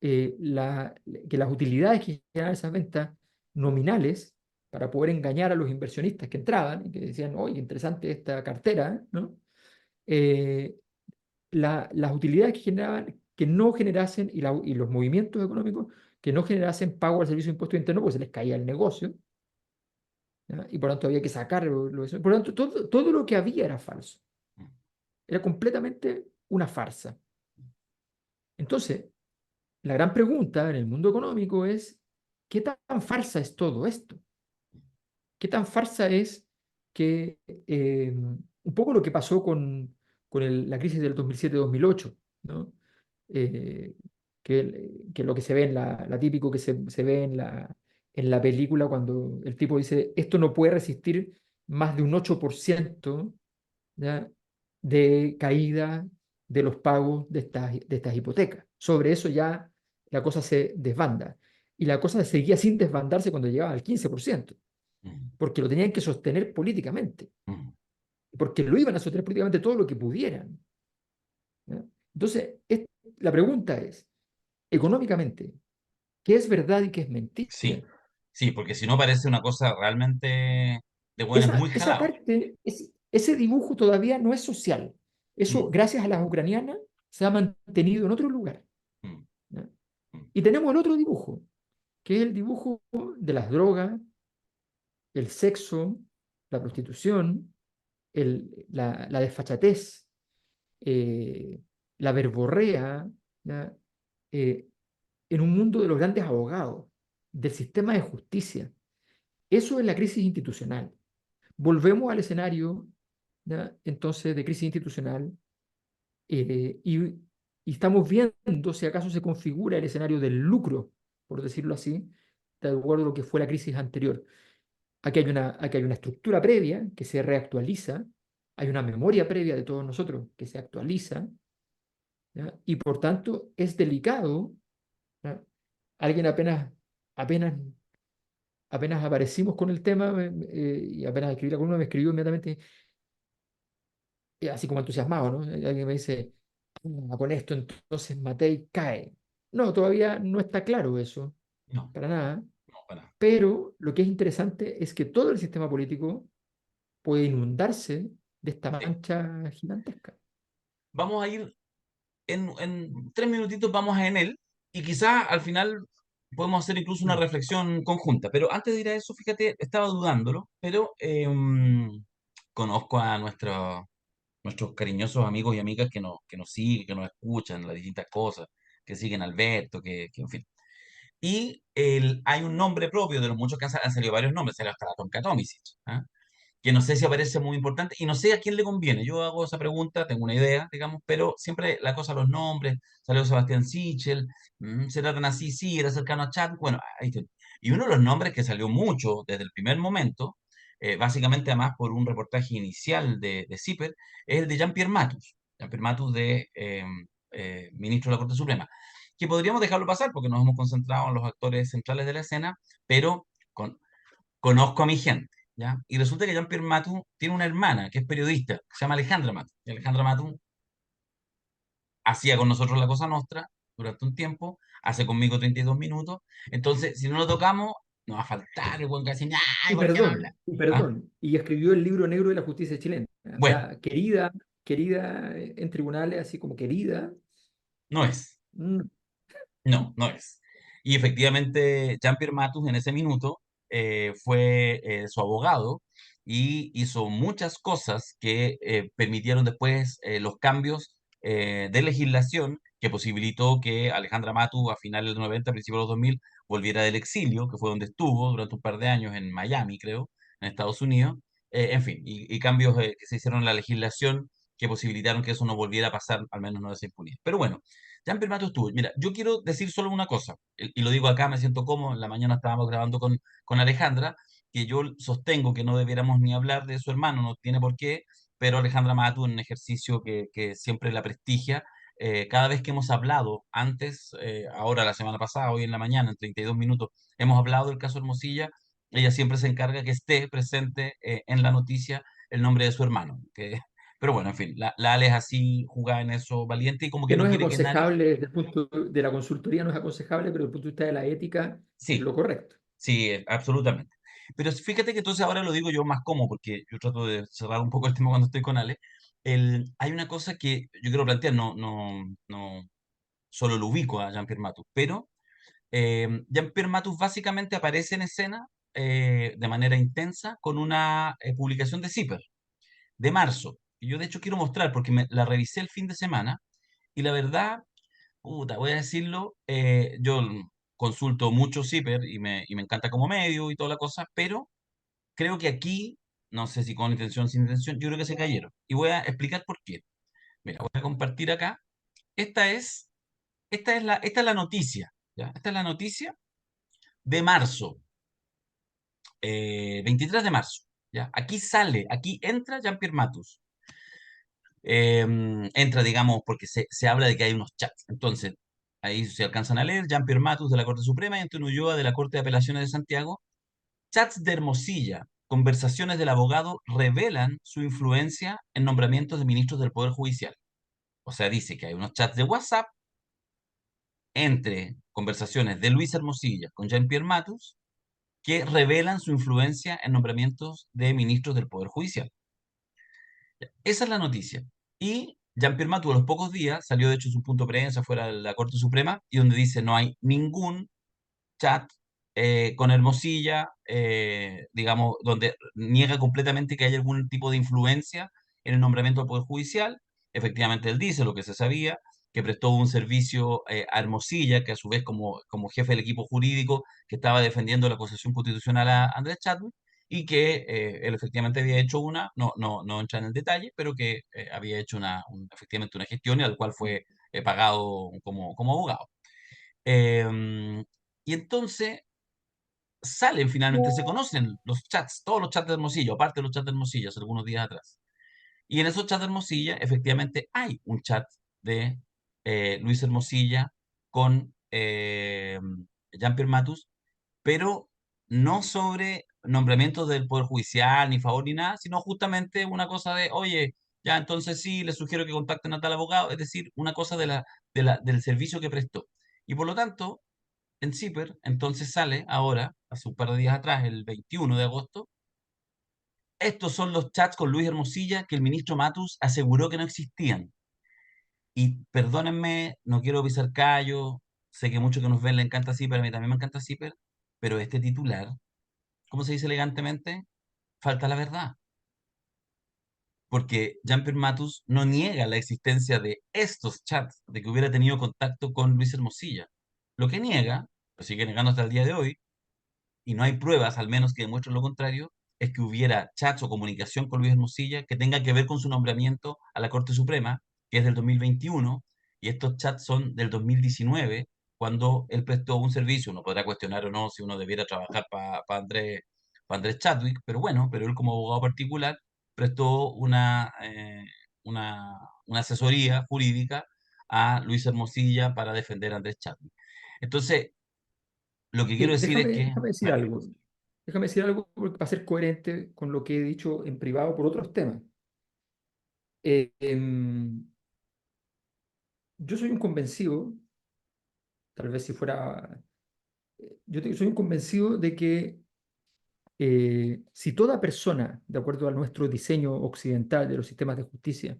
que las utilidades que generaban esas ventas nominales para poder engañar a los inversionistas que entraban y que decían, oye, interesante esta cartera, ¿no? Eh, las utilidades que generaban, que no generasen, y los movimientos económicos que no generasen pago al servicio de impuesto interno, porque se les caía el negocio, ¿ya? Y por tanto había que sacar por lo tanto, todo lo que había era falso, mm. era completamente una farsa. Entonces, la gran pregunta en el mundo económico es, ¿qué tan farsa es todo esto? ¿Qué tan farsa es que un poco lo que pasó con la crisis del 2007-2008, ¿no? Eh, que lo que se ve la típico que se ve en la película cuando el tipo dice, esto no puede resistir más de un 8%, ¿ya? De caída de los pagos de estas hipotecas. Sobre eso ya la cosa se desbanda. Y la cosa seguía sin desbandarse cuando llegaba al 15%, Mm, porque lo tenían que sostener políticamente, mm. porque lo iban a sostener políticamente todo lo que pudieran, ¿ya? Entonces, la pregunta es, económicamente, ¿qué es verdad y qué es mentira? Sí, sí, porque si no parece una cosa realmente de buenos muy Esa jalados. parte, ese dibujo todavía no es social. Eso, Mm, gracias a las ucranianas, se ha mantenido en otro lugar, mm, ¿ya? mm, Y tenemos el otro dibujo, que es el dibujo de las drogas, el sexo, la prostitución, la desfachatez, eh, la verborrea, ¿ya? Eh, en un mundo de los grandes abogados, del sistema de justicia. Eso es la crisis institucional. Volvemos al escenario, ¿ya? Entonces de crisis institucional, y estamos viendo si acaso se configura el escenario del lucro, por decirlo así, de acuerdo a lo que fue la crisis anterior. Aquí hay una estructura previa que se reactualiza, hay una memoria previa de todos nosotros que se actualiza, ¿ya? Y por tanto es delicado, ¿ya? Alguien apenas, apenas aparecimos con el tema, y apenas escribí la columna, me escribió inmediatamente, así como entusiasmado, ¿no? Alguien me dice, con esto entonces Matei cae. No, todavía no está claro eso, no, para nada, no, para nada. pero lo que es interesante es que todo el sistema político puede inundarse de esta Sí. mancha gigantesca. Vamos a ir en 3 minutitos, vamos en él y quizás al final podemos hacer incluso una Mm. reflexión conjunta. Pero antes de ir a eso, fíjate, estaba dudándolo, pero conozco a nuestros cariñosos amigos y amigas que nos siguen, que nos escuchan, las distintas cosas, que siguen a Alberto, que en fin. Y hay un nombre propio de los muchos que han salido varios nombres, salió hasta la Tonka Tomisic, ¿ah? Que no sé si aparece muy importante y no sé a quién le conviene. Yo hago esa pregunta, tengo una idea, digamos, pero siempre la cosa, los nombres, salió Sebastián Sichel, se tratan así, sí, era cercano a Chad, bueno, ahí está. Y uno de los nombres que salió mucho desde el primer momento, básicamente además por un reportaje inicial de CIPER, es el de Jean-Pierre Matus, Jean-Pierre Matus de ministro de la Corte Suprema, que podríamos dejarlo pasar porque nos hemos concentrado en los actores centrales de la escena, pero con, conozco a mi gente, ¿ya? Y resulta que Jean-Pierre Matou tiene una hermana que es periodista, que se llama Alejandra Matou. Y Alejandra Matou hacía con nosotros la Cosa Nostra durante un tiempo, hace conmigo 32 minutos. Entonces, si no lo tocamos, nos va a faltar el buen que dice, ay, Y ¿por qué no habla? perdón, y ¿Ah? perdón, y escribió el libro negro de la justicia chilena. O Bueno, sea, querida en tribunales, así como querida. no es. mm, No, no es. Y efectivamente, Jean-Pierre Matus en ese minuto fue su abogado y hizo muchas cosas que permitieron después los cambios de legislación que posibilitó que Alejandra Matus a finales de los 90, principios de los 2000, volviera del exilio, que fue donde estuvo durante un par de años en Miami, creo, en Estados Unidos. En fin, y cambios que se hicieron en la legislación que posibilitaron que eso no volviera a pasar, al menos no de esa impunidad. Pero bueno. Jean-Pierre Matos estuvo. Mira, yo quiero decir solo una cosa, y lo digo acá, me siento cómodo. En la mañana estábamos grabando con Alejandra, que yo sostengo que no debiéramos ni hablar de su hermano, no tiene por qué, pero Alejandra Matos, en un ejercicio que siempre la prestigia, cada vez que hemos hablado antes, ahora la semana pasada, hoy en la mañana, en 32 minutos, hemos hablado del caso Hermosilla, ella siempre se encarga que esté presente en la noticia el nombre de su hermano, pero bueno, en fin, la Ale es así, jugada en eso, valiente y como que Que no no es quiere que nadie. aconsejable desde el punto de la consultoría, no es aconsejable, pero desde el punto de vista de la ética es Sí, lo correcto. sí, absolutamente. Pero fíjate que entonces ahora lo digo yo más cómodo, porque yo trato de cerrar un poco el tema cuando estoy con Ale. Hay una cosa que yo quiero plantear, no solo lo ubico a Jean-Pierre Matus, pero Jean-Pierre Matus básicamente aparece en escena de manera intensa con una publicación de Zipper de marzo. Y yo de hecho quiero mostrar, porque la revisé el fin de semana, y la verdad, puta, voy a decirlo, yo consulto mucho Zipper y me encanta como medio y toda la cosa, pero creo que aquí, no sé si con intención o sin intención, yo creo que se cayeron. Y voy a explicar por qué. Mira, voy a compartir acá. Esta es, esta es la noticia, ¿ya? Esta es la noticia de marzo, 23 de marzo, ¿ya? Aquí sale, aquí entra Jean-Pierre Matus. Entra, digamos, porque se habla de que hay unos chats. Entonces, ahí se alcanzan a leer, Jean-Pierre Matus de la Corte Suprema y Antonio Ulloa de la Corte de Apelaciones de Santiago. Chats de Hermosilla, conversaciones del abogado revelan su influencia en nombramientos de ministros del Poder Judicial. O sea, dice que hay unos chats de WhatsApp entre conversaciones de Luis Hermosilla con Jean-Pierre Matus que revelan su influencia en nombramientos de ministros del Poder Judicial. Esa es la noticia. Y Jean-Pierre Matus a los pocos días salió de hecho su punto de prensa fuera de la Corte Suprema y donde dice no hay ningún chat con Hermosilla, digamos, donde niega completamente que haya algún tipo de influencia en el nombramiento del Poder Judicial. Efectivamente, él dice lo que se sabía, que prestó un servicio a Hermosilla, que a su vez como jefe del equipo jurídico que estaba defendiendo la acusación constitucional a Andrés Chadwick, y que él efectivamente había hecho no entra en el detalle, pero que había hecho efectivamente una gestión y al cual fue pagado como abogado. Em, y entonces salen finalmente, se conocen los chats, todos los chats de Hermosillo, aparte de los chats de Hermosillo, hace algunos días atrás. Y en esos chats de Hermosilla, efectivamente, hay un chat de Luis Hermosilla con Jean-Pierre Matus, pero no sobre nombramientos del Poder Judicial, ni favor, ni nada, sino justamente una cosa de, oye, ya entonces sí, les sugiero que contacten a tal abogado, es decir, una cosa del servicio que prestó. Y por lo tanto, en Zipper, entonces sale ahora, hace un par de días atrás, el 21 de agosto, estos son los chats con Luis Hermosilla que el ministro Matus aseguró que no existían. Y perdónenme, no quiero pisar callo, sé que muchos que nos ven le encanta Zipper, a mí también me encanta Zipper, pero este titular, ¿cómo se dice elegantemente? Falta la verdad. Porque Jean-Pierre Matus no niega la existencia de estos chats, de que hubiera tenido contacto con Luis Hermosilla. Lo que niega, lo sigue negando hasta el día de hoy, y no hay pruebas, al menos que demuestren lo contrario, es que hubiera chats o comunicación con Luis Hermosilla que tenga que ver con su nombramiento a la Corte Suprema, que es del 2021, y estos chats son del 2019, cuando él prestó un servicio. Uno podrá cuestionar o no si uno debiera trabajar para Andrés Chadwick, pero él como abogado particular prestó una asesoría jurídica a Luis Hermosilla para defender a Andrés Chadwick. Entonces, lo que quiero Sí, decir es que, déjame decir vale, algo. Déjame decir algo para ser coherente con lo que he dicho en privado por otros temas. Eh, em, yo soy un convencido, tal vez si fuera, soy un convencido de que si toda persona, de acuerdo a nuestro diseño occidental de los sistemas de justicia,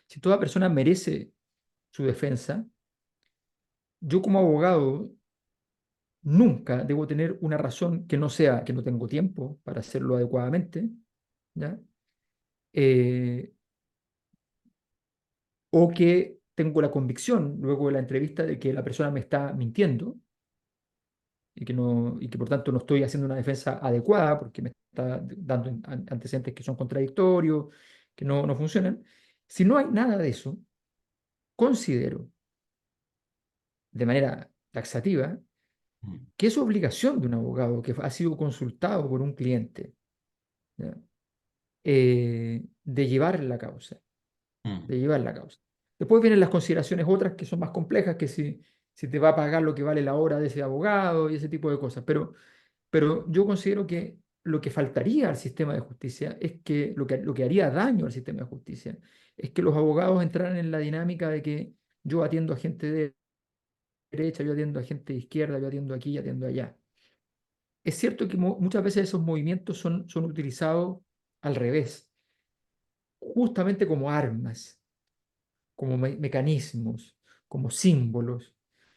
si toda persona merece su defensa, yo como abogado nunca debo tener una razón que no sea que no tengo tiempo para hacerlo adecuadamente, ¿ya? Eh, o que tengo la convicción luego de la entrevista de que la persona me está mintiendo y que, no, y que por tanto no estoy haciendo una defensa adecuada porque me está dando antecedentes que son contradictorios, que no funcionan. Si no hay nada de eso, considero de manera taxativa mm, que es obligación de un abogado que ha sido consultado por un cliente, ¿ya? De llevar la causa, mm, de llevar la causa. Después vienen las consideraciones otras que son más complejas, que si te va a pagar lo que vale la hora de ese abogado y ese tipo de cosas. Pero yo considero que lo que faltaría al sistema de justicia es que lo que haría daño al sistema de justicia es que los abogados entraran en la dinámica de que yo atiendo a gente de derecha, yo atiendo a gente de izquierda, yo atiendo aquí, yo atiendo allá. Es cierto que muchas veces esos movimientos son utilizados al revés, justamente como armas, como mecanismos, como símbolos,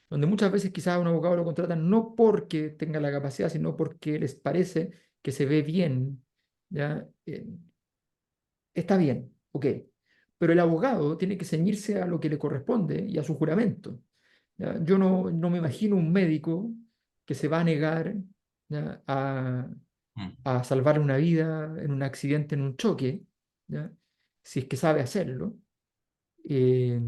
donde muchas veces quizás a un abogado lo contratan no porque tenga la capacidad, sino porque les parece que se ve bien, ¿ya? Está bien, ok, pero el abogado tiene que ceñirse a lo que le corresponde y a su juramento, ¿ya? Yo no me imagino un médico que se va a negar, ¿ya? mm, a salvar una vida en un accidente, en un choque, ¿ya? Si es que sabe hacerlo. eh,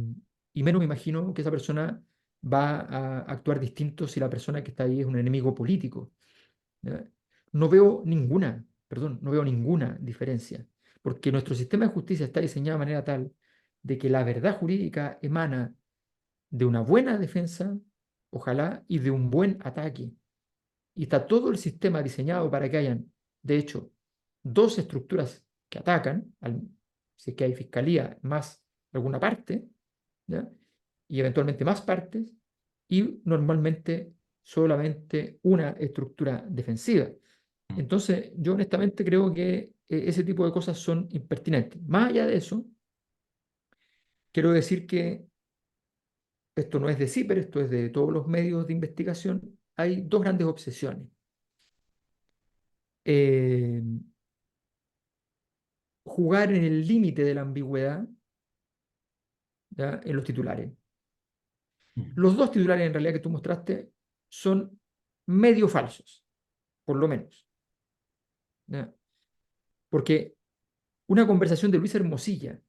y menos me imagino que esa persona va a actuar distinto si la persona que está ahí es un enemigo político, ¿ya? No veo ninguna, perdón, no veo ninguna diferencia, porque nuestro sistema de justicia está diseñado de manera tal de que la verdad jurídica emana de una buena defensa, ojalá, y de un buen ataque. Y está todo el sistema diseñado para que hayan, de hecho, dos estructuras que atacan, si es que hay fiscalía más alguna parte, ¿ya? Y eventualmente más partes, y normalmente solamente una estructura defensiva. mm, Entonces, yo honestamente creo que ese tipo de cosas son impertinentes. Más allá de eso, quiero decir que esto no es de CIPER, esto es de todos los medios de investigación. Hay dos grandes obsesiones. Eh, Jugar en el límite de la ambigüedad, ¿ya? En los titulares. mm, Los dos titulares en realidad que tú mostraste son medio falsos, por lo menos, ¿ya? Porque una conversación de Luis Hermosilla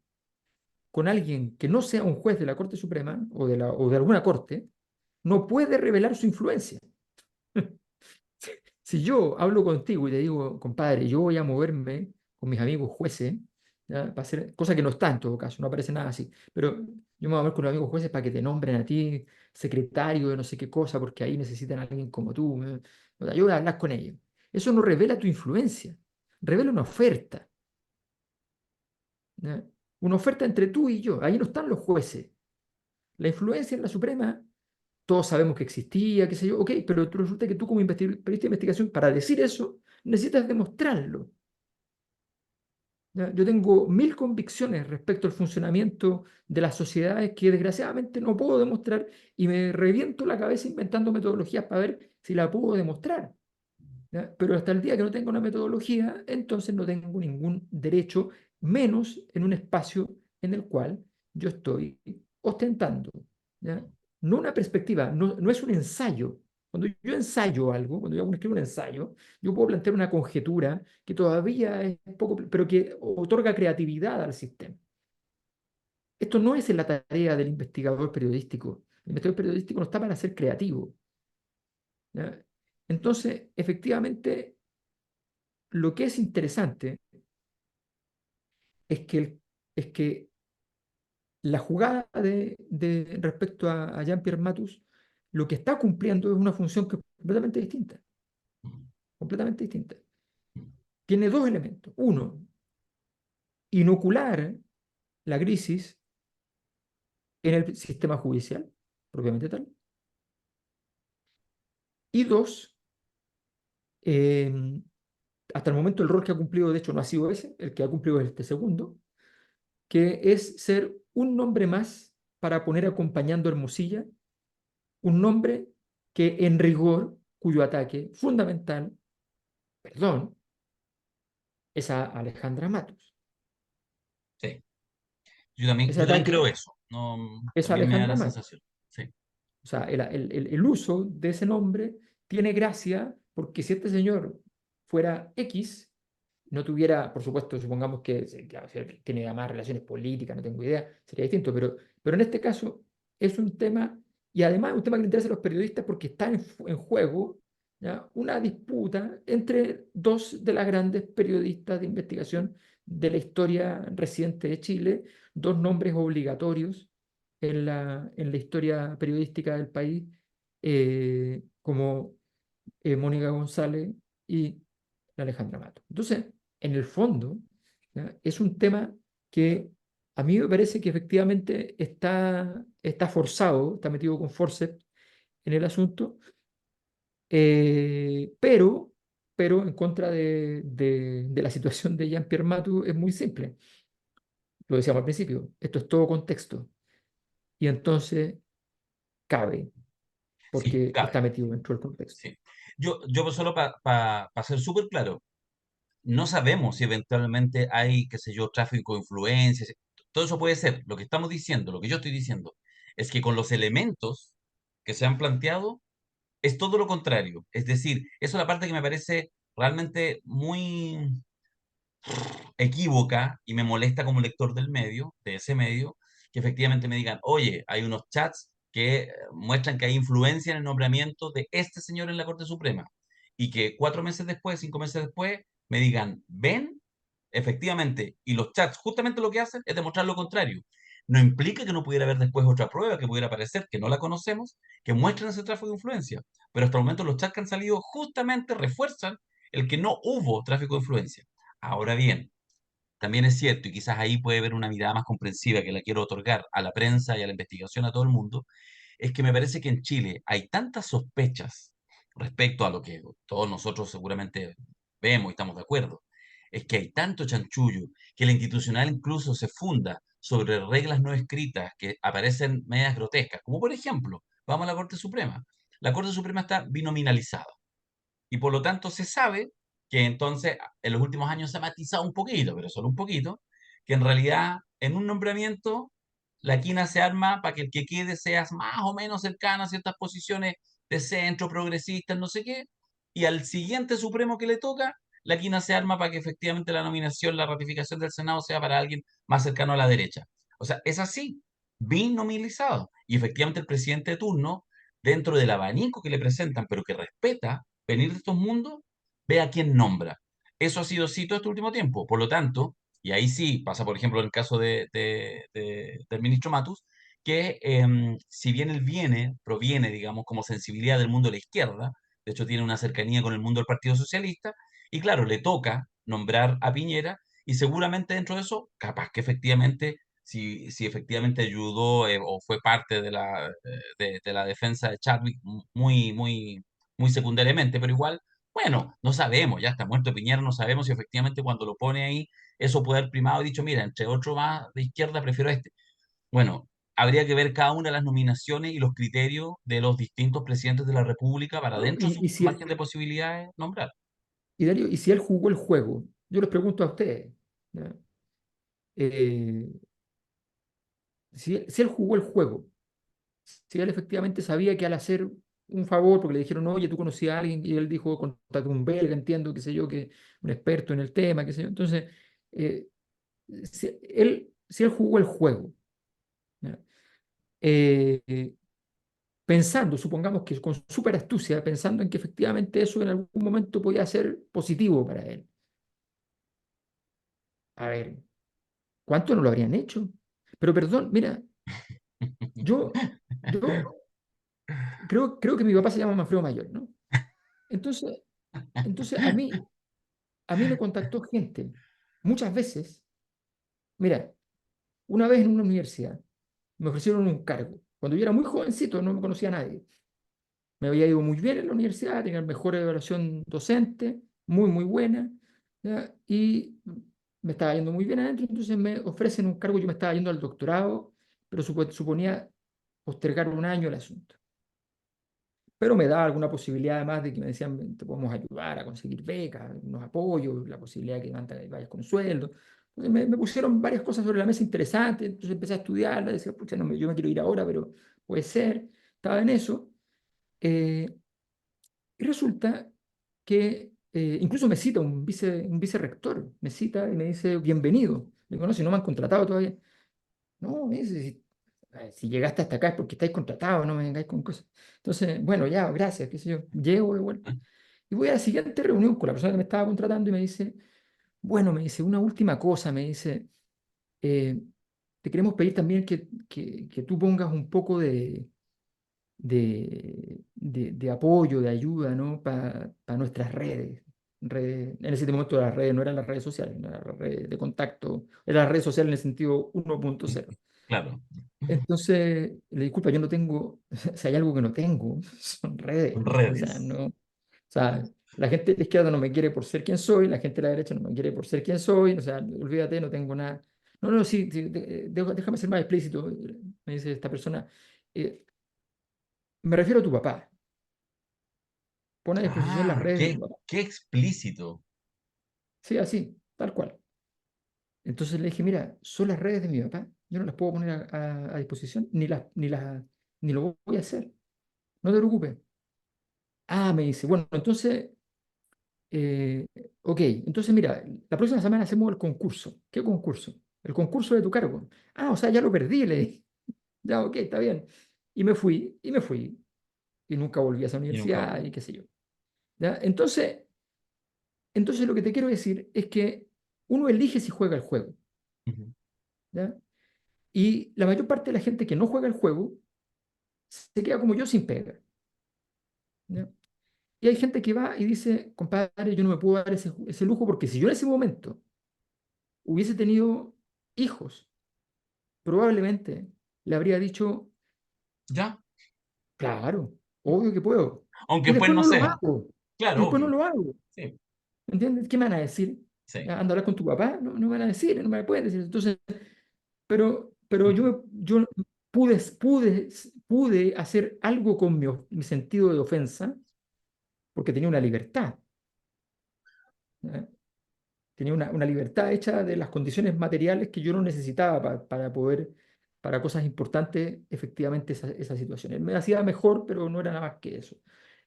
con alguien que no sea un juez de la Corte Suprema o de alguna corte no puede revelar su influencia. Si yo hablo contigo y te digo, compadre, yo voy a moverme con mis amigos jueces, ¿ya? Para hacer, cosa que no está en todo caso, no aparece nada así, pero yo me voy a mover con los amigos jueces para que te nombren a ti secretario de no sé qué cosa, porque ahí necesitan a alguien como tú. O sea, yo voy a hablar con ellos. Eso no revela tu influencia, revela una oferta, ¿ya? Una oferta entre tú y yo. Ahí no están los jueces. La influencia en la Suprema todos sabemos que existía, qué sé yo, ok, pero resulta que tú como periodista de investigación, para decir eso, necesitas demostrarlo, ¿ya? Yo tengo mil convicciones respecto al funcionamiento de las sociedades que desgraciadamente no puedo demostrar y me reviento la cabeza inventando metodologías para ver si la puedo demostrar, ¿ya? Pero hasta el día que no tengo una metodología, entonces no tengo ningún derecho, menos en un espacio en el cual yo estoy ostentando, ¿ya? No una perspectiva, no es un ensayo. Cuando yo ensayo algo, cuando yo escribo un ensayo, yo puedo plantear una conjetura que todavía es poco, pero que otorga creatividad al sistema. Esto no es en la tarea del investigador periodístico. El investigador periodístico no está para ser creativo, ¿ya? Entonces, efectivamente, lo que es interesante es que, es que la jugada respecto a Jean-Pierre Matus, lo que está cumpliendo es una función que es completamente distinta, mm, completamente distinta. mm, Tiene dos elementos. Uno, inocular la crisis en el sistema judicial, propiamente tal. Y dos, eh, hasta el momento el rol que ha cumplido, de hecho, no ha sido ese, el que ha cumplido es este segundo, que es ser un nombre más para poner acompañando a Hermosilla un nombre que en rigor, cuyo ataque fundamental, perdón, es a Alejandra Matos. Sí. Ese Yo también creo ataque eso. No, es a también me da Alejandra la Matos. sensación. Sí. O sea, el uso de ese nombre tiene gracia porque si este señor fuera X, no tuviera, por supuesto, supongamos que claro, si él tiene además relaciones políticas, no tengo idea, sería distinto, pero en este caso es un tema, y además es un tema que le interesa a los periodistas porque está en juego, ¿ya? Una disputa entre dos de las grandes periodistas de investigación de la historia reciente de Chile, dos nombres obligatorios en la historia periodística del país, como Mónica González y la Alejandra Mato. Entonces, en el fondo, ¿ya? Es un tema que a mí me parece que efectivamente está forzado, está metido con forceps en el asunto, pero, en contra de la situación de Jean-Pierre Matou es muy simple. Lo decíamos al principio, esto es todo contexto. Y entonces cabe, Sí, porque está cabe. metido dentro del contexto. Sí. Yo solo para ser súper claro, no sabemos si eventualmente hay, qué sé yo, tráfico de influencias. Todo eso puede ser. Lo que estamos diciendo, lo que yo estoy diciendo, es que con los elementos que se han planteado, es todo lo contrario. Es decir, eso es la parte que me parece realmente muy equívoca y me molesta como lector del medio, de ese medio, que efectivamente me digan, oye, hay unos chats que muestran que hay influencia en el nombramiento de este señor en la Corte Suprema. Y que 4 meses después, 5 meses después, me digan, ven, efectivamente, y los chats justamente lo que hacen es demostrar lo contrario. No implica que no pudiera haber después otra prueba que pudiera aparecer, que no la conocemos, que muestren ese tráfico de influencia. Pero hasta el momento los chats que han salido justamente refuerzan el que no hubo tráfico de influencia. Ahora bien, también es cierto, y quizás ahí puede haber una mirada más comprensiva que la quiero otorgar a la prensa y a la investigación a todo el mundo, es que me parece que en Chile hay tantas sospechas respecto a lo que todos nosotros seguramente vemos y estamos de acuerdo. Es que hay tanto chanchullo que la institucional incluso se funda sobre reglas no escritas que aparecen medias grotescas, como por ejemplo, vamos a la Corte Suprema. La Corte Suprema está binominalizada y por lo tanto se sabe que entonces en los últimos años se ha matizado un poquito, pero solo un poquito, que en realidad en un nombramiento la quina se arma para que el que quede sea más o menos cercano a ciertas posiciones de centro, progresistas, no sé qué, y al siguiente Supremo que le toca, la quina se arma para que efectivamente la nominación, la ratificación del Senado sea para alguien más cercano a la derecha. O sea, es así, binominalizado. Y efectivamente el presidente de turno, dentro del abanico que le presentan, pero que respeta venir de estos mundos, ve a quién nombra. Eso ha sido así todo este último tiempo. Por lo tanto, y ahí sí pasa, por ejemplo, en el caso del ministro Matus, que si bien él proviene, digamos, como sensibilidad del mundo de la izquierda, de hecho tiene una cercanía con el mundo del Partido Socialista, y claro, le toca nombrar a Piñera, y seguramente dentro de eso, capaz que efectivamente, si efectivamente ayudó o fue parte de la defensa de Chadwick muy secundariamente, pero igual, bueno, no sabemos, ya está muerto Piñera, no sabemos si efectivamente cuando lo pone ahí, eso puede haber primado y dicho, mira, entre otro más de izquierda prefiero este. Bueno, habría que ver cada una de las nominaciones y los criterios de los distintos presidentes de la República para ¿No? dentro de su margen de posibilidades nombrar. Darío, y si él jugó el juego, yo les pregunto a ustedes, ¿ya? Eh, si él jugó el juego, si él efectivamente sabía que al hacer un favor, porque le dijeron, oye, tú conocías a alguien, y él dijo, contraté un belga, entiendo, qué sé yo, que un experto en el tema, qué sé yo. Entonces, eh, si él jugó el juego, ¿ya? Eh, pensando, supongamos que con súper astucia, pensando en que efectivamente eso en algún momento podía ser positivo para él. A ver, ¿cuánto no lo habrían hecho? Pero perdón, mira, yo, yo creo que mi papá se llama Manfredo Mayor, ¿no? Entonces, a mí me contactó gente, muchas veces. Mira, una vez en una universidad me ofrecieron un cargo. Cuando yo era muy jovencito, no me conocía a nadie. Me había ido muy bien en la universidad, tenía la mejor evaluación docente, muy, muy buena, ¿ya? Y me estaba yendo muy bien adentro, entonces me ofrecen un cargo, yo me estaba yendo al doctorado, pero suponía postergar un año el asunto. pero me da alguna posibilidad además de que me decían, te podemos ayudar a conseguir becas, unos apoyos, la posibilidad de que vayas con sueldo. Entonces me pusieron varias cosas sobre la mesa interesantes, entonces empecé a estudiarla, decía, pucha, no, yo me quiero ir ahora, pero puede ser, estaba en eso. eh, y resulta que incluso me cita un vicerrector, me cita y me dice, bienvenido. Le digo, no, si no me han contratado todavía. No, me dice, si llegaste hasta acá es porque estáis contratados, no me vengáis con cosas. Entonces, bueno, ya, gracias, qué sé yo. Llego de vuelta. Y voy a la siguiente reunión con la persona que me estaba contratando y me dice, bueno, me dice, una última cosa, me dice, eh, te queremos pedir también que tú pongas un poco de apoyo, de ayuda, ¿no? Para nuestras redes. En ese momento las redes no eran las redes sociales, no eran las redes de contacto, eran las redes sociales en el sentido 1.0. Claro. Entonces, le disculpa, yo no tengo, si hay algo que no tengo, son redes. O sea, Redes. no, o sea, la gente de la izquierda no me quiere por ser quien soy, la gente de la derecha no me quiere por ser quien soy, o sea, olvídate, no tengo nada. No, no, sí, sí, déjame ser más explícito, me dice esta persona. eh, Me refiero a tu papá. Pone a disposición las Ah, redes de tu qué, papá. qué explícito. Sí, así, tal cual. Entonces le dije, mira, son las redes de mi papá. Yo no las puedo poner a disposición, ni lo voy a hacer. No te preocupes. Ah, me dice, bueno, entonces, eh, ok, entonces mira, la próxima semana hacemos el concurso. ¿Qué concurso? El concurso de tu cargo. Ah, o sea, ya lo perdí, le dije. Ya, ok, está bien. Y me fui. Y nunca volví a esa Y nunca universidad volví. y qué sé yo. ¿Ya? Entonces lo que te quiero decir es que uno elige si juega el juego. Ujú. ¿Ya? Y la mayor parte de la gente que no juega el juego se queda como yo sin pega. ¿Ya? Y hay gente que va y dice, compadre, yo no me puedo dar ese lujo porque si yo en ese momento hubiese tenido hijos, probablemente le habría dicho, Ya. claro, obvio que puedo. Aunque Y después después no no lo sea. hago. Y Claro, después no obvio. lo hago. Sí, ¿Entiendes? ¿Qué me van a decir? sí. ¿Ya? Anda a hablar con tu papá. No, no me van a decir, no me pueden decir. Entonces, pero Ujú. yo pude hacer algo con mi sentido de ofensa porque tenía una libertad. ¿Ya? Tenía una libertad hecha de las condiciones materiales que yo no necesitaba para poder, para cosas importantes, efectivamente, esa situación. Él me hacía mejor, pero no era nada más que eso.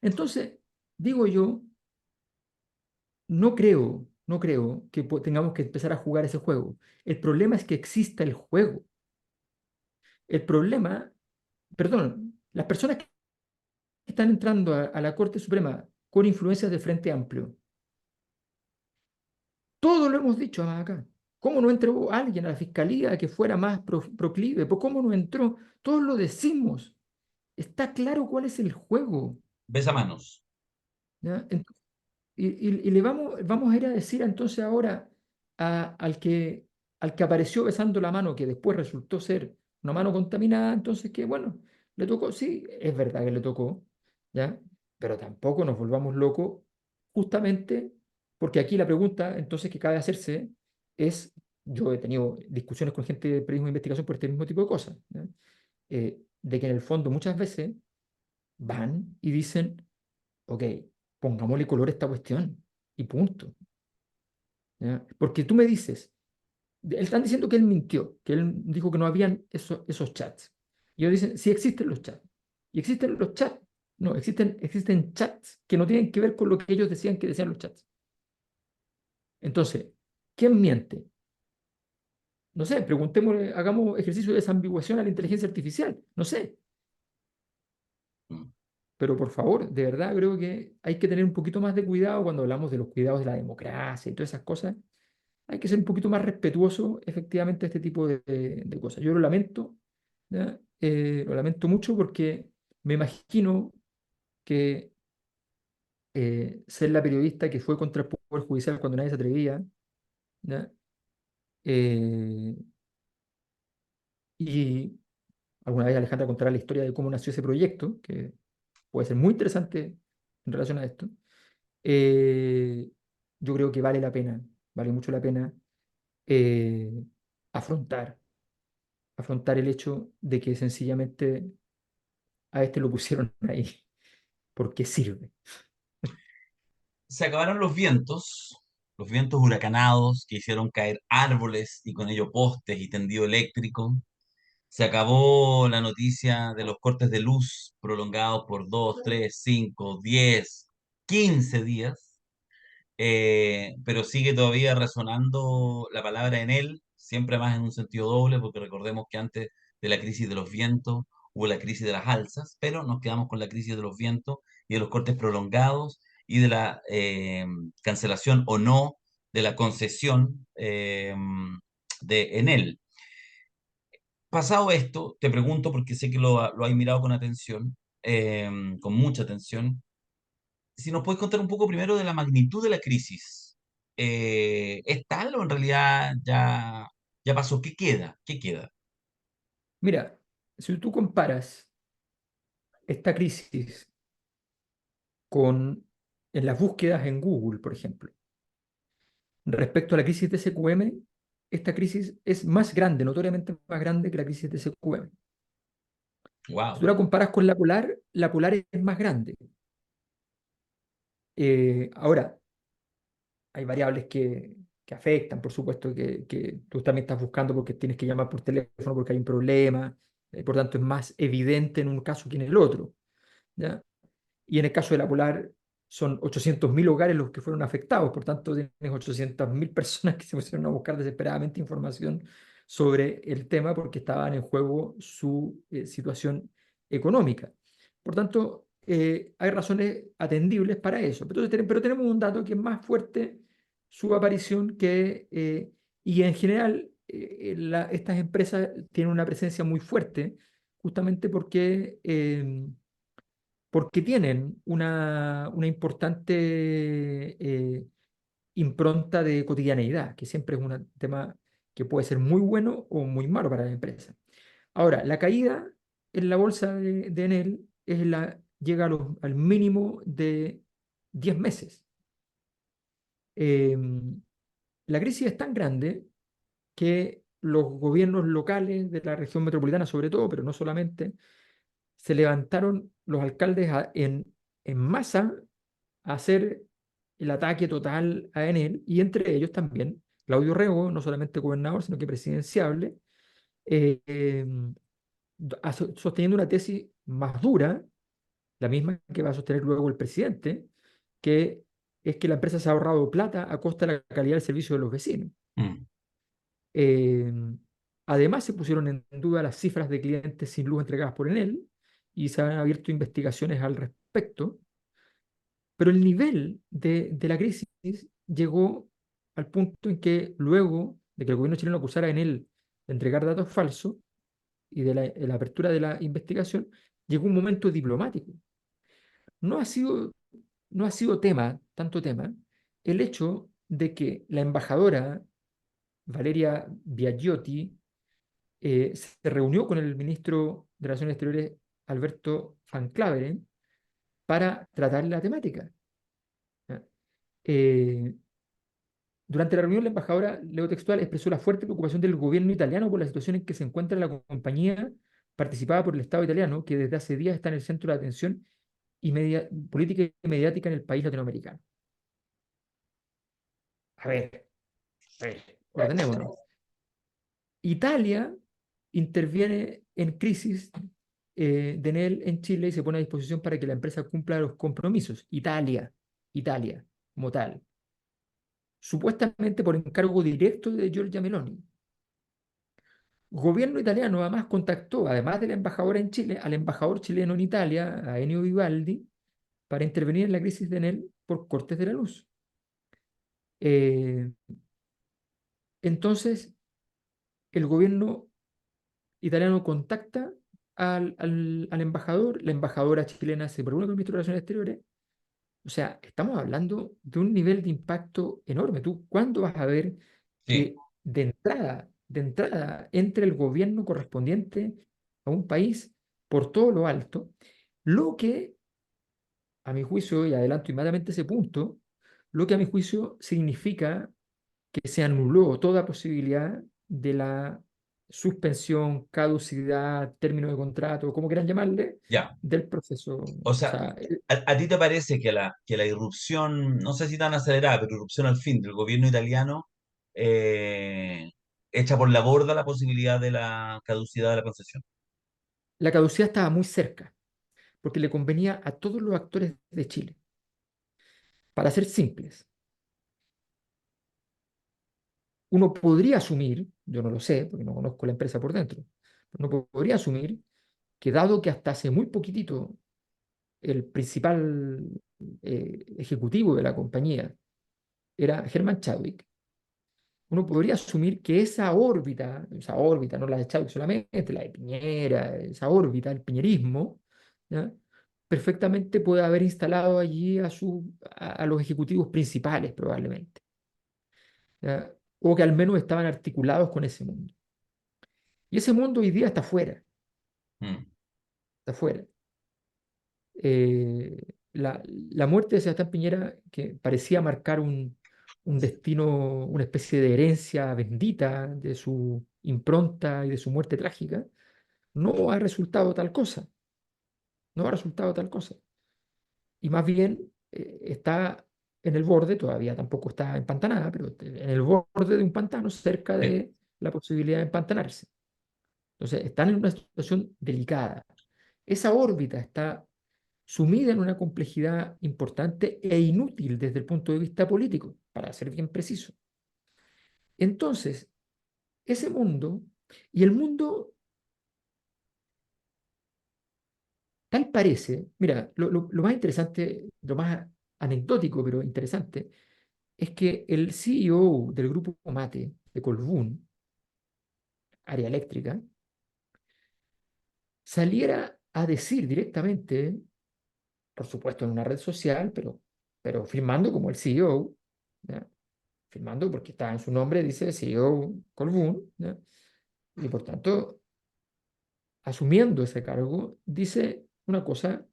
Entonces, digo yo, no creo que tengamos que empezar a jugar ese juego. El problema es que exista el juego. El problema, perdón, las personas que están entrando a la Corte Suprema con influencias de Frente Amplio, todo lo hemos dicho acá. ¿Cómo no entró alguien a la fiscalía que fuera más proclive? ¿Por cómo no entró? Todos lo decimos. Está claro cuál es el juego. Besamanos. ¿Ya? Y le vamos a ir a decir entonces ahora al que apareció besando la mano, que después resultó ser una mano contaminada, entonces que bueno, le tocó, sí, es verdad que le tocó, ¿ya? Pero tampoco nos volvamos locos, justamente porque aquí la pregunta entonces que cabe hacerse es, yo he tenido discusiones con gente de periodismo de investigación por este mismo tipo de cosas, ¿ya? De que en el fondo muchas veces van y dicen, ok, pongámosle color a esta cuestión y punto. ¿Ya? Porque tú me dices, él están diciendo que él mintió, que él dijo que no habían esos chats. Y ellos dicen, sí existen los chats. Y existen los chats. No, existen chats que no tienen que ver con lo que ellos decían que decían los chats. Entonces, ¿quién miente? No sé, preguntémosle, hagamos ejercicio de desambiguación a la inteligencia artificial. No sé, Mm. pero por favor, de verdad creo que hay que tener un poquito más de cuidado cuando hablamos de los cuidados de la democracia y todas esas cosas. Hay que ser un poquito más respetuoso efectivamente a este tipo de cosas. Yo lo lamento, ¿ya? Lo lamento mucho porque me imagino que ser la periodista que fue contra el Poder Judicial cuando nadie se atrevía, ¿ya? Eh, y alguna vez Alejandra contará la historia de cómo nació ese proyecto, que puede ser muy interesante en relación a esto. Eh, yo creo que vale mucho la pena eh, afrontar afrontar el hecho de que sencillamente a este lo pusieron ahí. ¿Por qué sirve? Se acabaron los vientos huracanados que hicieron caer árboles y con ello postes y tendido eléctrico. Se acabó la noticia de los cortes de luz prolongados por 2, 3, 5, 10, 15 días. Pero sigue todavía resonando la palabra en él, siempre más en un sentido doble, porque recordemos que antes de la crisis de los vientos hubo la crisis de las alzas, pero nos quedamos con la crisis de los vientos y de los cortes prolongados y de la cancelación o no de la concesión de Enel. Pasado esto, te pregunto, porque sé que lo has mirado con atención, con mucha atención, si nos puedes contar un poco primero de la magnitud de la crisis. ¿Es tal o en realidad ya pasó? ¿Qué queda? ¿Qué queda? Mira, si tú comparas esta crisis con en las búsquedas en Google, por ejemplo, respecto a la crisis de SQM, esta crisis es más grande, notoriamente más grande que la crisis de SQM. Si tú Wow. la comparas con la Polar es más grande. Ahora, hay variables que afectan, por supuesto, que tú también estás buscando porque tienes que llamar por teléfono porque hay un problema, por tanto es más evidente en un caso que en el otro, ¿ya? Y en el caso de la Polar son 800.000 hogares los que fueron afectados, por tanto tienes 800.000 personas que se pusieron a buscar desesperadamente información sobre el tema porque estaban en juego su situación económica. Por tanto, hay razones atendibles para eso. Pero tenemos un dato que es más fuerte su aparición y en general estas empresas tienen una presencia muy fuerte justamente porque tienen una importante impronta de cotidianeidad, que siempre es un tema que puede ser muy bueno o muy malo para la empresa. Ahora, la caída en la bolsa de Enel llega al mínimo de 10 meses. La crisis es tan grande que los gobiernos locales de la región metropolitana, sobre todo, pero no solamente, se levantaron los alcaldes en masa a hacer el ataque total a Enel, y entre ellos también Claudio Rego, no solamente gobernador, sino que presidenciable, eh, eh, sosteniendo una tesis más dura, la misma que va a sostener luego el presidente, que es que la empresa se ha ahorrado plata a costa de la calidad del servicio de los vecinos. Mm. Eh, Además, se pusieron en duda las cifras de clientes sin luz entregadas por Enel y se han abierto investigaciones al respecto. Pero el nivel de la crisis llegó al punto en que luego de que el gobierno chileno acusara a Enel de entregar datos falsos y de la apertura de la investigación, llegó un momento diplomático. No ha sido, no ha sido tanto tema, el hecho de que la embajadora Valeria Biagiotti se reunió con el ministro de Relaciones Exteriores, Alberto Van Claveren, para tratar la temática. ¿Ya? Eh, Durante la reunión, la embajadora, leo textual, expresó la fuerte preocupación del gobierno italiano por la situación en que se encuentra la compañía participada por el Estado italiano, que desde hace días está en el centro de atención política y mediática en el país latinoamericano. A ver, ordenémonos. Italia interviene en crisis de Enel en Chile y se pone a disposición para que la empresa cumpla los compromisos. Italia, como tal. Supuestamente por encargo directo de Giorgia Meloni. Gobierno italiano además contactó, además de la embajadora en Chile, al embajador chileno en Italia, a Ennio Vivaldi, para intervenir en la crisis de Enel por cortes de la luz. Eh, entonces, el gobierno italiano contacta al embajador, la embajadora chilena se reúne con el ministro de Relaciones Exteriores. O sea, estamos hablando de un nivel de impacto enorme. ¿Tú cuándo vas a ver Sí, que de entrada entre el gobierno correspondiente a un país por todo lo alto? Lo que, a mi juicio, y adelanto inmediatamente ese punto, lo que a mi juicio significa que se anuló toda posibilidad de la suspensión, caducidad, término de contrato, como quieran llamarle, Ya. del proceso. O O sea, sea, ¿a ti te parece que la irrupción, no sé si tan acelerada, pero irrupción al fin del gobierno italiano, eh, echa por la borda la posibilidad de la caducidad de la concesión? la caducidad estaba muy cerca, porque le convenía a todos los actores de Chile. Para ser simples, uno podría asumir, yo no lo sé, porque no conozco la empresa por dentro, uno podría asumir que dado que hasta hace muy poquitito el principal ejecutivo de la compañía era Herman Chadwick, uno podría asumir que esa órbita, no la de Chadwick solamente, la de Piñera, esa órbita, el piñerismo, ¿ya? Perfectamente puede haber instalado allí a los ejecutivos principales, probablemente, ¿ya? O que al menos estaban articulados con ese mundo. Y ese mundo hoy día está fuera, Mm. está fuera. La muerte de Sebastián Piñera, que parecía marcar un destino, una especie de herencia bendita de su impronta y de su muerte trágica, no ha resultado tal cosa, no ha resultado tal cosa. Y más bien está en el borde, todavía tampoco está empantanada, pero en el borde de un pantano, cerca Sí. de la posibilidad de empantanarse. Entonces, están en una situación delicada. Esa órbita está sumida en una complejidad importante e inútil desde el punto de vista político, para ser bien preciso. Entonces, ese mundo, y el mundo tal parece, mira, lo más interesante, lo más anecdótico, pero interesante, es que el CEO del grupo Mate, de Colbún, área eléctrica, saliera a decir directamente, por supuesto en una red social, pero firmando como el CEO, ¿ya? Firmando porque está en su nombre, dice CEO Colbún, ¿ya? Y por tanto, asumiendo ese cargo, dice una cosa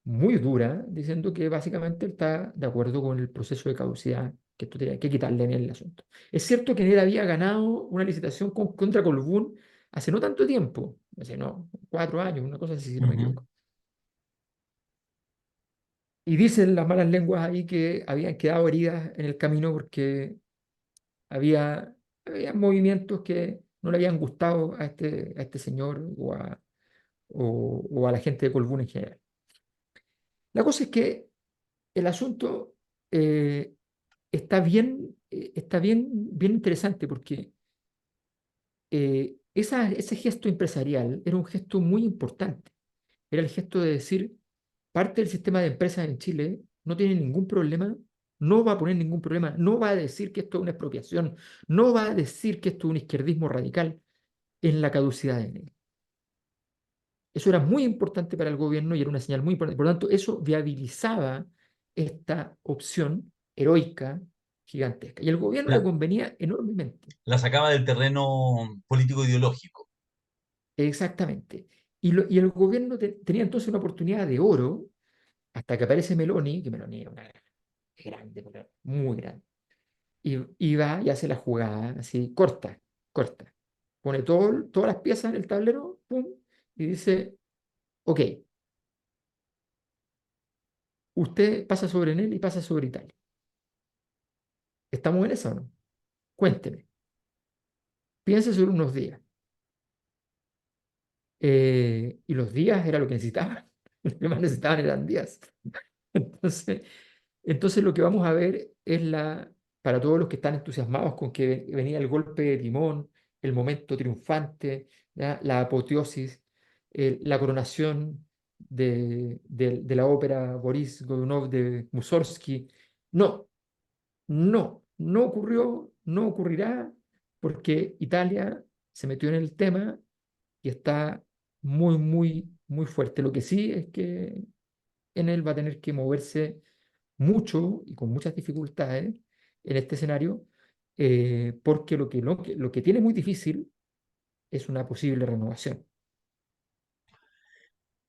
muy dura, diciendo que básicamente él está de acuerdo con el proceso de caducidad, que esto tenía que quitarle en el asunto. Es cierto que él había ganado una licitación contra Colbún hace no tanto tiempo, hace no, 4 años, una cosa así, si no me Ujú. equivoco. Y dicen las malas lenguas ahí que habían quedado heridas en el camino porque había movimientos que no le habían gustado a este señor o a la gente de Colbún en general. La cosa es que el asunto eh, está bien interesante porque ese gesto empresarial era un gesto muy importante. Era el gesto de decir, parte del sistema de empresas en Chile no tiene ningún problema, no va a poner ningún problema, no va a decir que esto es una expropiación, no va a decir que esto es un izquierdismo radical en la caducidad de Enel. Eso era muy importante para el gobierno y era una señal muy importante. Por lo tanto, eso viabilizaba esta opción heroica, gigantesca. Y al gobierno le La, convenía enormemente. la sacaba del terreno político-ideológico. Exactamente. Y el gobierno tenía entonces una oportunidad de oro hasta que aparece Meloni, que Meloni era una grande, pero muy grande. Y va y hace la jugada así, corta, corta. Pone todas las piezas en el tablero, pum, y dice, ok, usted pasa sobre él y pasa sobre Italia. ¿Estamos en eso o no? Cuénteme. Piense sobre unos días. Y los días era lo que necesitaban. Lo que más necesitaban eran días. Entonces, entonces lo que vamos a ver es para todos los que están entusiasmados con que venía el golpe de timón, el momento triunfante, ¿ya? La apoteosis, la coronación de la ópera Boris Godunov de Mussorgsky. No, no ocurrió, no ocurrirá, porque Italia se metió en el tema y está muy, muy, muy fuerte. Lo que sí es que en él va a tener que moverse mucho y con muchas dificultades en este escenario, porque lo que tiene muy difícil es una posible renovación.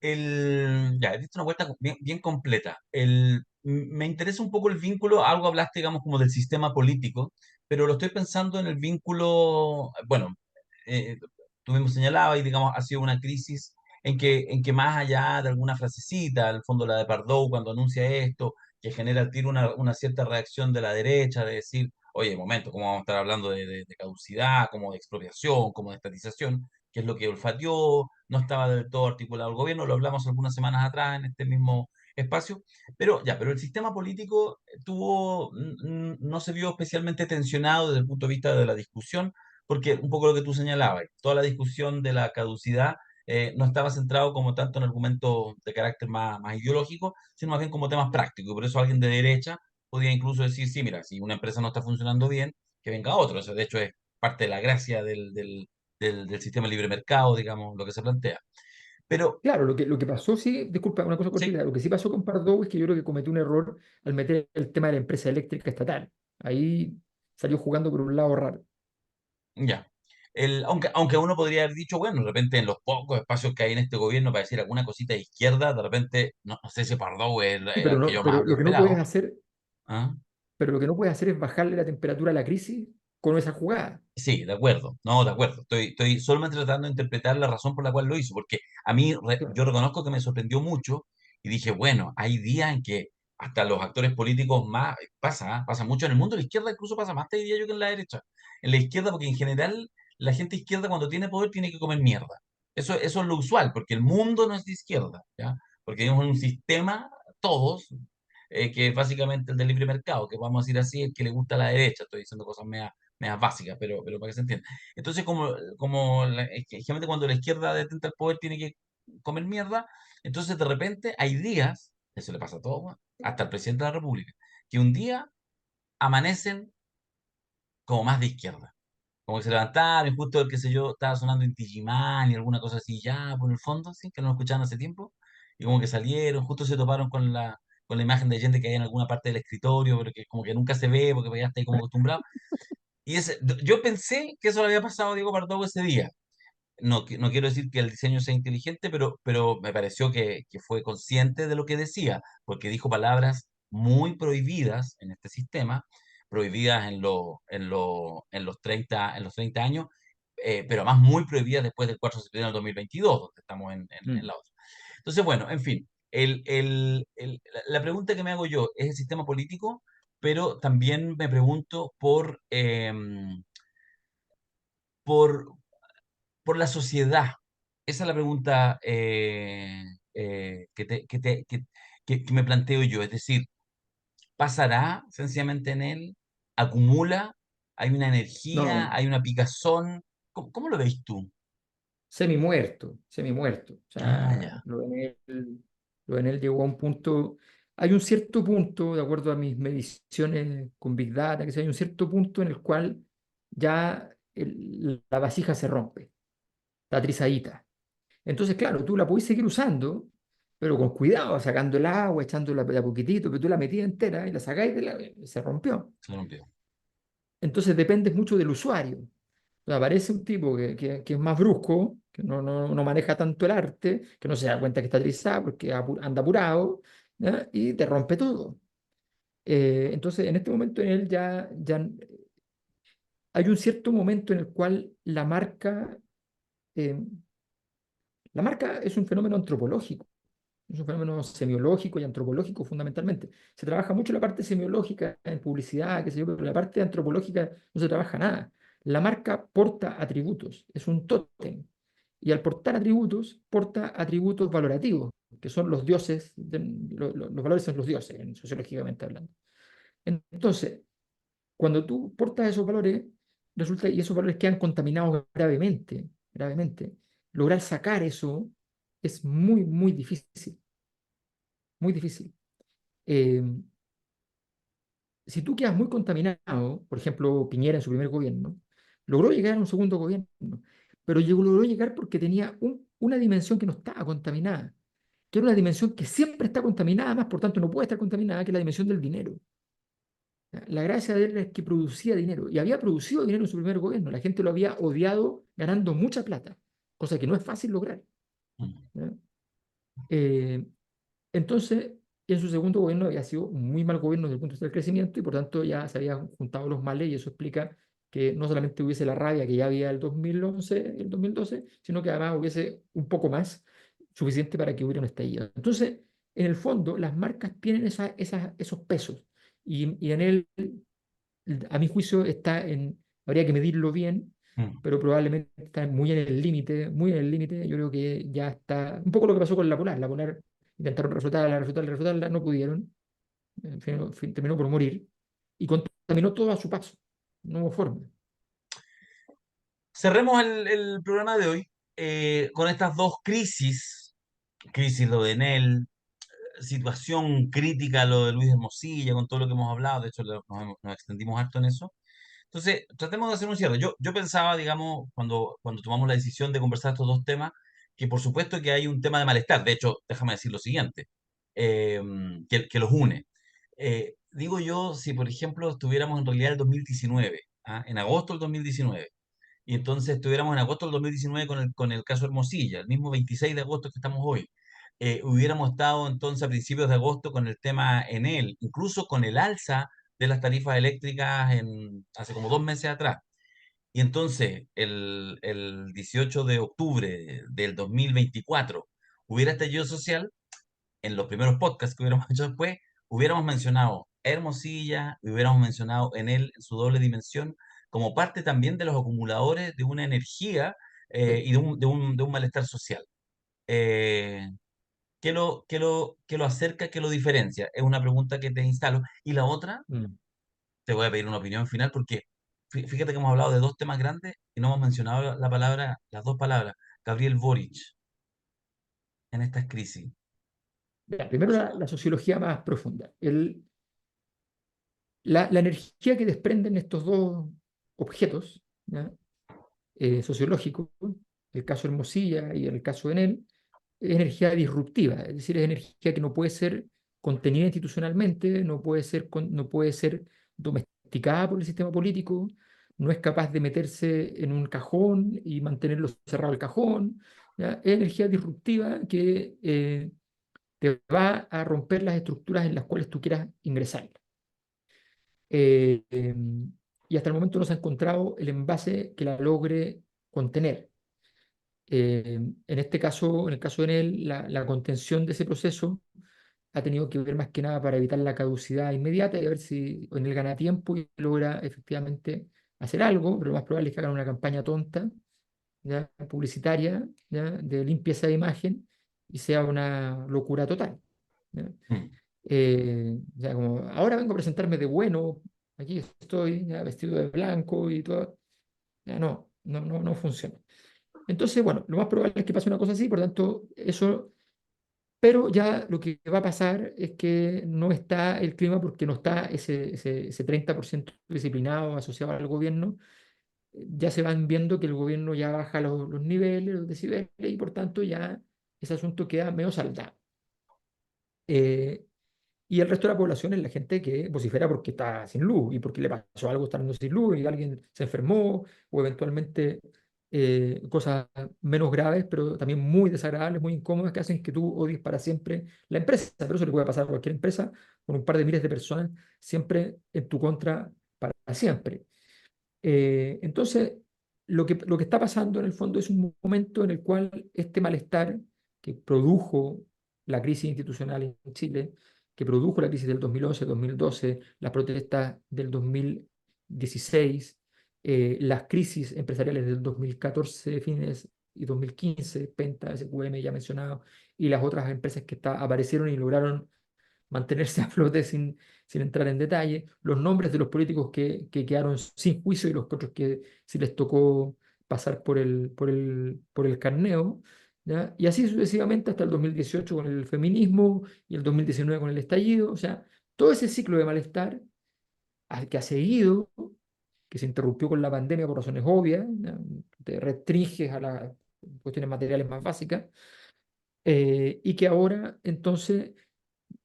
Ya, he visto una vuelta bien, bien completa. Me interesa un poco el vínculo, algo hablaste, digamos, como del sistema político, pero lo estoy pensando en el vínculo, bueno, tú mismo señalabas, y digamos, ha sido una crisis en que más allá de alguna frasecita, al fondo la de Pardow cuando anuncia esto, que genera al tiro una cierta reacción de la derecha, de decir, oye, momento, ¿cómo vamos a estar hablando de caducidad, como de expropiación, como de estatización? Que es lo que olfateó, no estaba del todo articulado el gobierno, lo hablamos algunas semanas atrás en este mismo espacio, pero el sistema político no se vio especialmente tensionado desde el punto de vista de la discusión, porque un poco lo que tú señalabas, toda la discusión de la caducidad no estaba centrado como tanto en argumentos de carácter más ideológico, sino más bien como temas prácticos. Y por eso alguien de derecha podía incluso decir, sí, mira, si una empresa no está funcionando bien, que venga otro. O sea, de hecho, es parte de la gracia del sistema de libre mercado, digamos, lo que se plantea. Pero, Claro, lo que pasó, sí, disculpa, una cosa sí, cortita, lo que sí pasó con Pardow es que yo creo que cometió un error al meter el tema de la empresa eléctrica estatal. Ahí salió jugando por un lado raro. ya. Aunque uno podría haber dicho, bueno, de repente en los pocos espacios que hay en este gobierno para decir alguna cosita de izquierda, de repente, no sé si Pardow es Sí, el que yo más pero habría lo que no puedes esperado. hacer, ¿Ah? pero lo que no puedes hacer es bajarle la temperatura a la crisis con esa jugada. Sí, de acuerdo, no, de acuerdo. Estoy solamente tratando de interpretar la razón por la cual lo hizo, porque a mí Claro. yo reconozco que me sorprendió mucho y dije, bueno, hay días en que hasta los actores políticos más, pasa mucho en el mundo de la izquierda, incluso pasa más, te diría yo, que en la derecha. En la izquierda, porque en general la gente izquierda cuando tiene poder tiene que comer mierda. Eso es lo usual, porque el mundo no es de izquierda, ¿ya? Porque vivimos en un sistema, todos, que es básicamente el del libre mercado, que vamos a decir así, el que le gusta a la derecha, estoy diciendo cosas medias básicas, pero para que se entienda. Entonces, es que generalmente cuando la izquierda detenta el poder tiene que comer mierda, entonces de repente hay días, eso le pasa a todos, weón, hasta el presidente de la República, que un día amanecen como más de izquierda. Como que se levantaron y justo, qué sé yo, estaba sonando Inti Illimani y alguna cosa así, ya por el fondo, sí, que no lo escuchaban hace tiempo, y como que salieron, justo se toparon con la imagen de gente que hay en alguna parte del escritorio, pero que como que nunca se ve porque ya está ahí como acostumbrado. Yo pensé que eso le había pasado a Diego Pardovo ese día. No quiero decir que el diseño sea inteligente, pero me pareció que fue consciente de lo que decía, porque dijo palabras muy prohibidas en este sistema, prohibidas en los 30 años, pero además muy prohibidas después del 4 de septiembre del 2022, donde estamos en Mm. la otra. Entonces, bueno, en fin, la pregunta que me hago yo es el sistema político, pero también me pregunto por, por la sociedad. Esa es la pregunta que me planteo yo. Es decir, ¿pasará sencillamente en él? ¿Acumula? ¿Hay una energía? No, ¿Hay una picazón? ¿Cómo lo veis tú? semi muerto, semi muerto. O Ah, sea, ya. lo en él llegó a un punto, hay un cierto punto, de acuerdo a mis mediciones con Big Data, que sea, hay un cierto punto en el cual ya la vasija se rompe, está trizadita. Entonces, claro, tú la puedes seguir usando, pero con cuidado, sacando el agua, echándola de a poquitito, pero tú la metías entera y la sacáis se rompió. Se rompió. Entonces depende mucho del usuario. O sea, aparece un tipo que es más brusco, que no maneja tanto el arte, que no se da cuenta que está trizado porque anda apurado, ¿ya? Y te rompe todo. Entonces, en este momento en él ya hay un cierto momento en el cual eh, la marca es un fenómeno antropológico. Es un fenómeno semiológico y antropológico fundamentalmente. Se trabaja mucho la parte semiológica en publicidad, qué sé yo, pero la parte antropológica no se trabaja nada. La marca porta atributos, es un tótem. Y al portar atributos, porta atributos valorativos, que son los dioses, los valores son los dioses, sociológicamente hablando. Entonces, cuando tú portas esos valores, resulta y esos valores quedan contaminados gravemente, gravemente. Lograr sacar eso es muy, muy difícil, muy difícil. Eh, si tú quedas muy contaminado, por ejemplo, Piñera en su primer gobierno, logró llegar a un segundo gobierno, pero logró llegar porque tenía una dimensión que no estaba contaminada, que era una dimensión que siempre está contaminada, más por tanto no puede estar contaminada, que es la dimensión del dinero. La gracia de él es que producía dinero y había producido dinero en su primer gobierno. La gente lo había odiado ganando mucha plata, cosa que no es fácil lograr. Mm. ¿Ya? Eh, entonces, en su segundo gobierno había sido un muy mal gobierno desde el punto de vista del crecimiento y por tanto ya se habían juntado los males y eso explica que no solamente hubiese la rabia que ya había el 2011, el 2012, sino que además hubiese un poco más, suficiente para que hubiera un estallido. Entonces, en el fondo, las marcas tienen esos pesos y en él, a mi juicio, habría que medirlo bien, Mm. pero probablemente está muy en el límite, muy en el límite. Yo creo que ya está, un poco lo que pasó con la Polar. La Polar intentaron reflotarla, no pudieron, terminó por morir y contaminó todo a su paso, no hubo forma. Cerremos el programa de hoy con estas dos crisis. Crisis lo de Enel, situación crítica lo de Luis Hermosilla, con todo lo que hemos hablado. De hecho, nos extendimos harto en eso. Entonces, tratemos de hacer un cierre. Yo pensaba, digamos, cuando tomamos la decisión de conversar estos dos temas, que por supuesto que hay un tema de malestar. De hecho, déjame decir lo siguiente, eh, que los une. Digo yo, si por ejemplo estuviéramos en realidad el 2019, ¿ah? En agosto del 2019, y entonces estuviéramos en agosto del 2019 con el caso Hermosilla, el mismo 26 de agosto que estamos hoy, hubiéramos estado entonces a principios de agosto con el tema Enel, incluso con el alza de las tarifas eléctricas hace como 2 meses atrás. Y entonces el 18 de octubre del 2024 hubiera estallido social, en los primeros podcasts que hubiéramos hecho después, hubiéramos mencionado Hermosilla, hubiéramos mencionado Enel en su doble dimensión, como parte también de los acumuladores de una energía Sí. y de un malestar social. Eh, ¿qué lo acerca, qué lo diferencia? Es una pregunta que te instalo. Y la otra, Mm. te voy a pedir una opinión final porque fíjate que hemos hablado de dos temas grandes y no hemos mencionado las dos palabras, Gabriel Boric, en estas crisis. Primero la sociología más profunda. La energía que desprenden estos dos objetos, ¿ya? Sociológicos, el caso Hermosilla y el caso Enel, es energía disruptiva, es decir, es energía que no puede ser contenida institucionalmente, no puede ser domesticada por el sistema político, no es capaz de meterse en un cajón y mantenerlo cerrado el cajón. ¿Ya? Es energía disruptiva que te va a romper las estructuras en las cuales tú quieras ingresar. Eh, em, y hasta el momento no se ha encontrado el envase que la logre contener. En este caso, en el caso de Enel, la contención de ese proceso ha tenido que ver más que nada para evitar la caducidad inmediata y a ver si Enel gana tiempo y logra efectivamente hacer algo, pero lo más probable es que hagan una campaña tonta, ¿ya? Publicitaria, ¿ya? De limpieza de imagen y sea una locura total. ¿Ya? Mm. Ya como, ahora vengo a presentarme de bueno, aquí estoy, ya vestido de blanco y todo. Ya no funciona. Entonces, bueno, lo más probable es que pase una cosa así, por tanto, eso, pero ya lo que va a pasar es que no está el clima porque no está ese 30% disciplinado asociado al gobierno. Ya se van viendo que el gobierno ya baja los niveles, los decibeles, y por tanto ya ese asunto queda medio saldado. Eh, Y el resto de la población es la gente que vocifera porque está sin luz y porque le pasó algo estando sin luz y alguien se enfermó o eventualmente cosas menos graves, pero también muy desagradables, muy incómodas, que hacen que tú odies para siempre la empresa. Pero eso le puede pasar a cualquier empresa con un par de miles de personas siempre en tu contra para siempre. Entonces, lo que está pasando en el fondo es un momento en el cual este malestar que produjo la crisis institucional en Chile, que produjo la crisis del 2011, 2012, las protestas del 2016, las crisis empresariales del 2014, fines y 2015, Penta, SQM ya mencionado, y las otras empresas que aparecieron y lograron mantenerse a flote sin entrar en detalle, los nombres de los políticos que quedaron sin juicio y los otros que sí les tocó pasar por el carneo, ¿ya? Y así sucesivamente hasta el 2018 con el feminismo y el 2019 con el estallido, o sea, todo ese ciclo de malestar que ha seguido, que se interrumpió con la pandemia por razones obvias, ¿ya? Te restringes a las cuestiones materiales más básicas, y que ahora entonces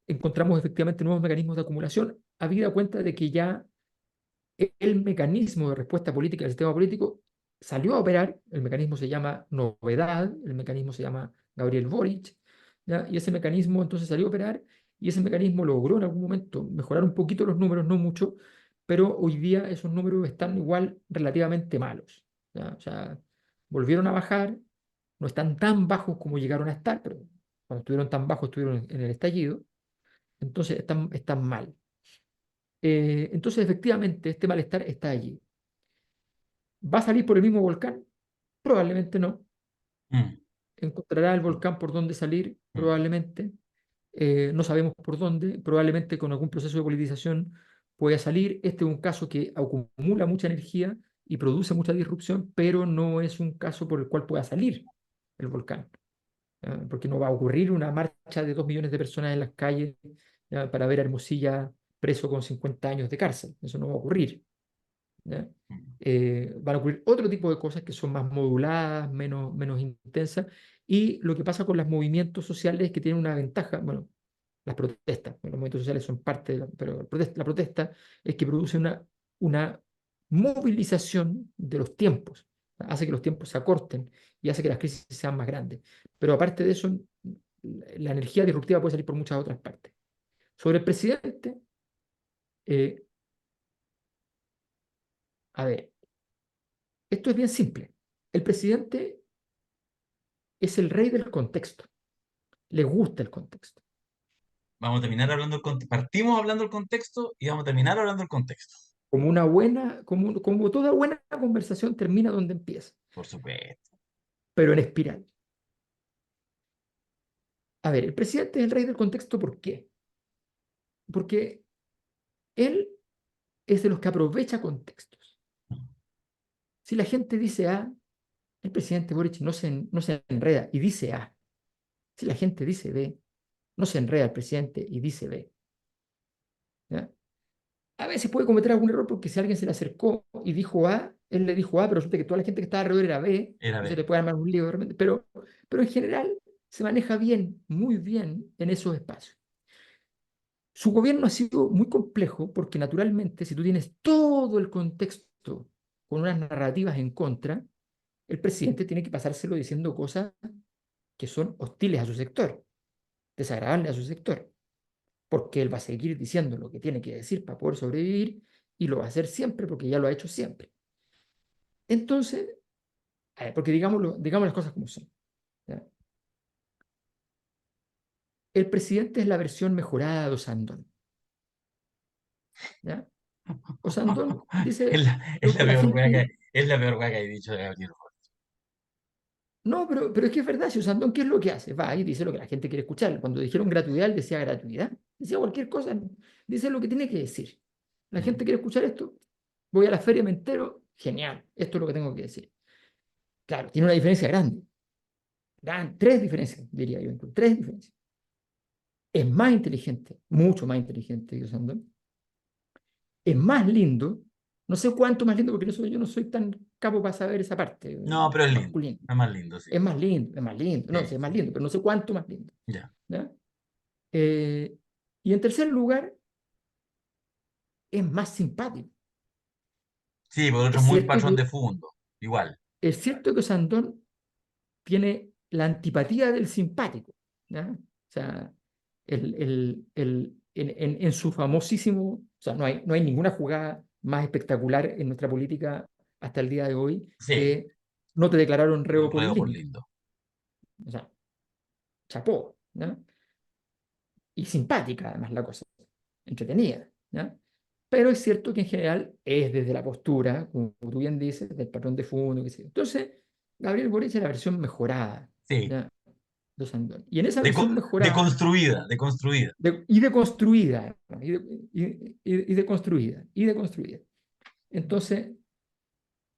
encontramos efectivamente nuevos mecanismos de acumulación, habida cuenta de que ya el mecanismo de respuesta política del sistema político salió a operar, el mecanismo se llama novedad, el mecanismo se llama Gabriel Boric, ¿ya? Y ese mecanismo entonces salió a operar y ese mecanismo logró en algún momento mejorar un poquito los números, no mucho, pero hoy día esos números están igual relativamente malos, ¿ya? O sea, volvieron a bajar, no están tan bajos como llegaron a estar, pero cuando estuvieron tan bajos estuvieron en el estallido, entonces están mal. Entonces, efectivamente, este malestar está allí. ¿Va a salir por el mismo volcán? Probablemente no. Mm, ¿Encontrará el volcán por dónde salir? mm. Probablemente. No sabemos por dónde. Probablemente con algún proceso de politización pueda salir. Este es un caso que acumula mucha energía y produce mucha disrupción, pero no es un caso por el cual pueda salir el volcán. Porque no va a ocurrir una marcha de 2 millones de personas en las calles, para ver a Hermosilla preso con 50 años de cárcel. Eso no va a ocurrir. ¿Ya? Mm. Van a ocurrir otro tipo de cosas que son más moduladas, menos intensas, y lo que pasa con los movimientos sociales es que tienen una ventaja, bueno, las protestas, bueno, los movimientos sociales son parte pero la protesta es que produce una movilización de los tiempos, hace que los tiempos se acorten y hace que las crisis sean más grandes. Pero aparte de eso, la energía disruptiva puede salir por muchas otras partes. Sobre el presidente, eh, a ver, esto es bien simple. El presidente es el rey del contexto. Le gusta el contexto. Vamos a terminar hablando del contexto. Partimos hablando del contexto y vamos a terminar hablando del contexto. Como toda buena conversación termina donde empieza, Por supuesto. pero en espiral. A ver, el presidente es el rey del contexto, ¿por qué? Porque él es de los que aprovecha contextos. Si la gente dice A, el presidente Boric no se enreda y dice A. Si la gente dice B, no se enreda el presidente y dice B. ¿Ya? A veces puede cometer algún error porque si alguien se le acercó y dijo A, él le dijo A, pero resulta que toda la gente que estaba alrededor era B, Era entonces B. le puede armar un lío de repente. Pero en general se maneja bien, muy bien en esos espacios. Su gobierno ha sido muy complejo porque naturalmente si tú tienes todo el contexto con unas narrativas en contra, el presidente tiene que pasárselo diciendo cosas que son hostiles a su sector, desagradables a su sector, porque él va a seguir diciendo lo que tiene que decir para poder sobrevivir y lo va a hacer siempre porque ya lo ha hecho siempre. Entonces, a ver, porque digamos las cosas como son, ¿ya? El presidente es la versión mejorada de Osandón, ¿ya? Osandón Es dice la, es lo la que la peor wea gente. es la peor wea que he dicho de Gabriel. No, pero es que es verdad, si Osandón, ¿qué es lo que hace? Va y dice lo que la gente quiere escuchar. Cuando dijeron gratuidad, él decía gratuidad. Decía cualquier cosa, dice lo que tiene que decir. La gente Mm. quiere escuchar esto, voy a la feria, me entero, genial, esto es lo que tengo que decir. Claro, tiene una diferencia grande. Tres diferencias, diría yo, tres diferencias. Es más inteligente, mucho más inteligente que Osandón. Es más lindo, no sé cuánto más lindo, porque yo no soy tan capo para saber esa parte No, pero es lindo. masculina. Es más lindo, sí. Es más lindo, no, sí, Sí, es más sí. lindo, pero no sé cuánto más lindo. Ya. ¿Ya? Y en tercer lugar, es más simpático. Sí, por otro Es es muy cierto patrón que, de fondo. Igual. es cierto que Sandón tiene la antipatía del simpático, ¿ya? O sea, en su famosísimo, o sea, no hay ninguna jugada más espectacular en nuestra política hasta el día de hoy Sí. que no te declararon reo por Reo por lindo. lindo. O sea, chapó, ¿ya? Y simpática además la cosa, entretenida, ¿ya? Pero es cierto que en general es desde la postura, como tú bien dices, del patrón de fondo, qué sé yo. Entonces, Gabriel Boric es la versión mejorada, Sí. ¿ya? De Sandón. Y en esa versión mejorada Deconstruida, deconstruida. y deconstruida, ¿no? Y deconstruida, y deconstruida. Entonces,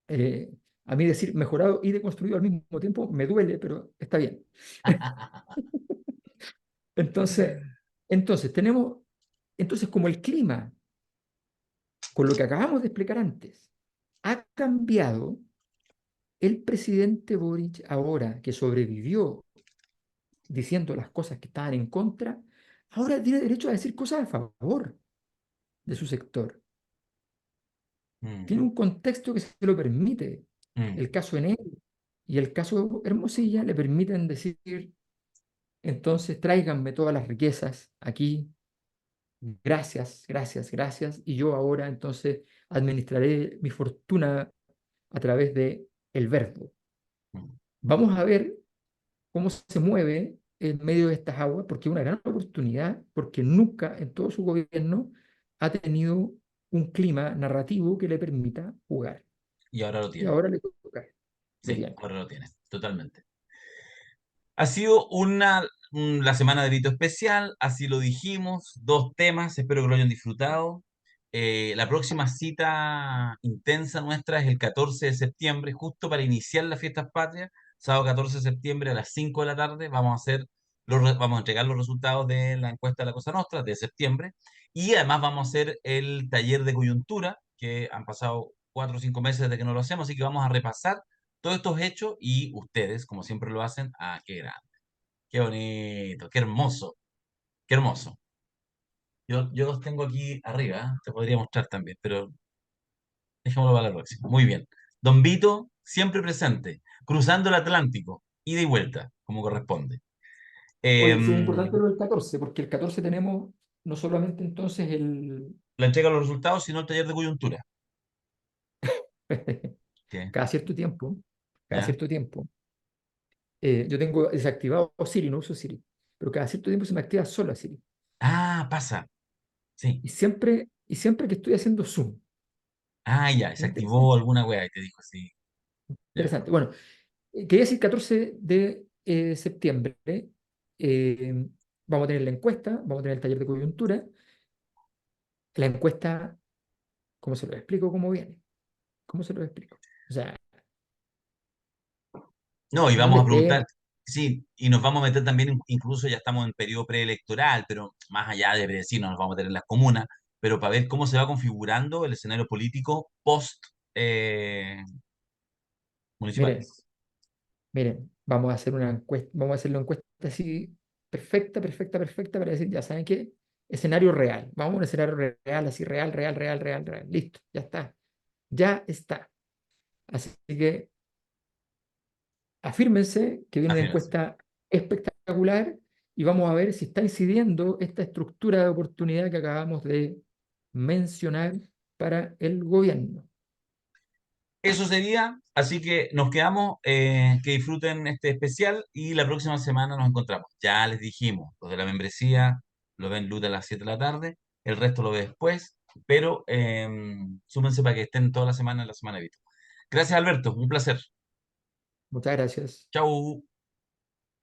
eh, a mí decir mejorado y deconstruido al mismo tiempo me duele, pero está bien. Entonces, entonces como el clima, con lo que acabamos de explicar antes, ha cambiado, el presidente Boric ahora que sobrevivió diciendo las cosas que estaban en contra, ahora tiene derecho a decir cosas a favor de su sector. Mm, Tiene un contexto que se lo permite. mm. El caso Enel y el caso Hermosilla le permiten decir, entonces tráiganme todas las riquezas aquí, Gracias, gracias, gracias. Y yo ahora entonces administraré mi fortuna a través de el verbo. Mm. Vamos a ver cómo se mueve en medio de estas aguas, porque es una gran oportunidad, porque nunca en todo su gobierno ha tenido un clima narrativo que le permita jugar. Y ahora lo Y tiene. ahora le toca. Sí, Bien. ahora lo tiene, totalmente. Ha sido la semana de Vito especial, así lo dijimos, dos temas, espero que lo hayan disfrutado. La próxima cita intensa nuestra es el 14 de septiembre, justo para iniciar las fiestas patrias, sábado 14 de septiembre a las 5 de la tarde, vamos a hacer vamos a entregar los resultados de la encuesta de la Cosa Nostra de septiembre y además vamos a hacer el taller de coyuntura, que han pasado 4 o 5 meses desde que no lo hacemos, así que vamos a repasar todos estos hechos y ustedes, como siempre lo hacen, qué grande, qué bonito, qué hermoso, qué hermoso. Yo los tengo aquí arriba, ¿eh? Te podría mostrar también, pero dejémoslo para la próxima. Muy bien. Don Vito, siempre presente, cruzando el Atlántico, ida y vuelta, como corresponde. Oye, sí es Em, importante lo del 14, porque el 14 tenemos no solamente entonces la entrega de los resultados, sino el taller de coyuntura. ¿Qué? cada cierto tiempo, cada ¿Ya? cierto tiempo, yo tengo desactivado Siri, no uso Siri, pero cada cierto tiempo se me activa solo Siri. Pasa. Sí. Y siempre que estoy haciendo Zoom. Ya, se Es activó interesante. alguna wea y te dijo así. Ya. Interesante. Bueno, quería decir 14 de septiembre. eh, Vamos a tener la encuesta, vamos a tener el taller de coyuntura. La encuesta, ¿cómo se lo explico? ¿Cómo viene? ¿Cómo se lo explico? O sea, No, y no vamos le a preguntar, demos. sí, y nos vamos a meter también, incluso ya estamos en periodo preelectoral, pero más allá de predecir, no nos vamos a meter en las comunas, pero para ver cómo se va configurando el escenario político post Miren, municipales. miren, vamos a hacer una encuesta, vamos a hacer la encuesta así perfecta, perfecta, perfecta para decir, ya saben qué, escenario real. Vamos a un escenario real, así real, real, real, real, real. Listo, ya está. Ya está. Así que afírmense que viene una Afírmense. encuesta espectacular y vamos a ver si está incidiendo esta estructura de oportunidad que acabamos de mencionar para el gobierno. Eso sería, así que nos quedamos, que disfruten este especial y la próxima semana nos encontramos. Ya les dijimos, los de la membresía lo ven lunes a las 7 de la tarde, el resto lo ve después, pero súmense para que estén toda la semana en la semana de Vito. Gracias, Alberto, un placer. Muchas gracias. Chau.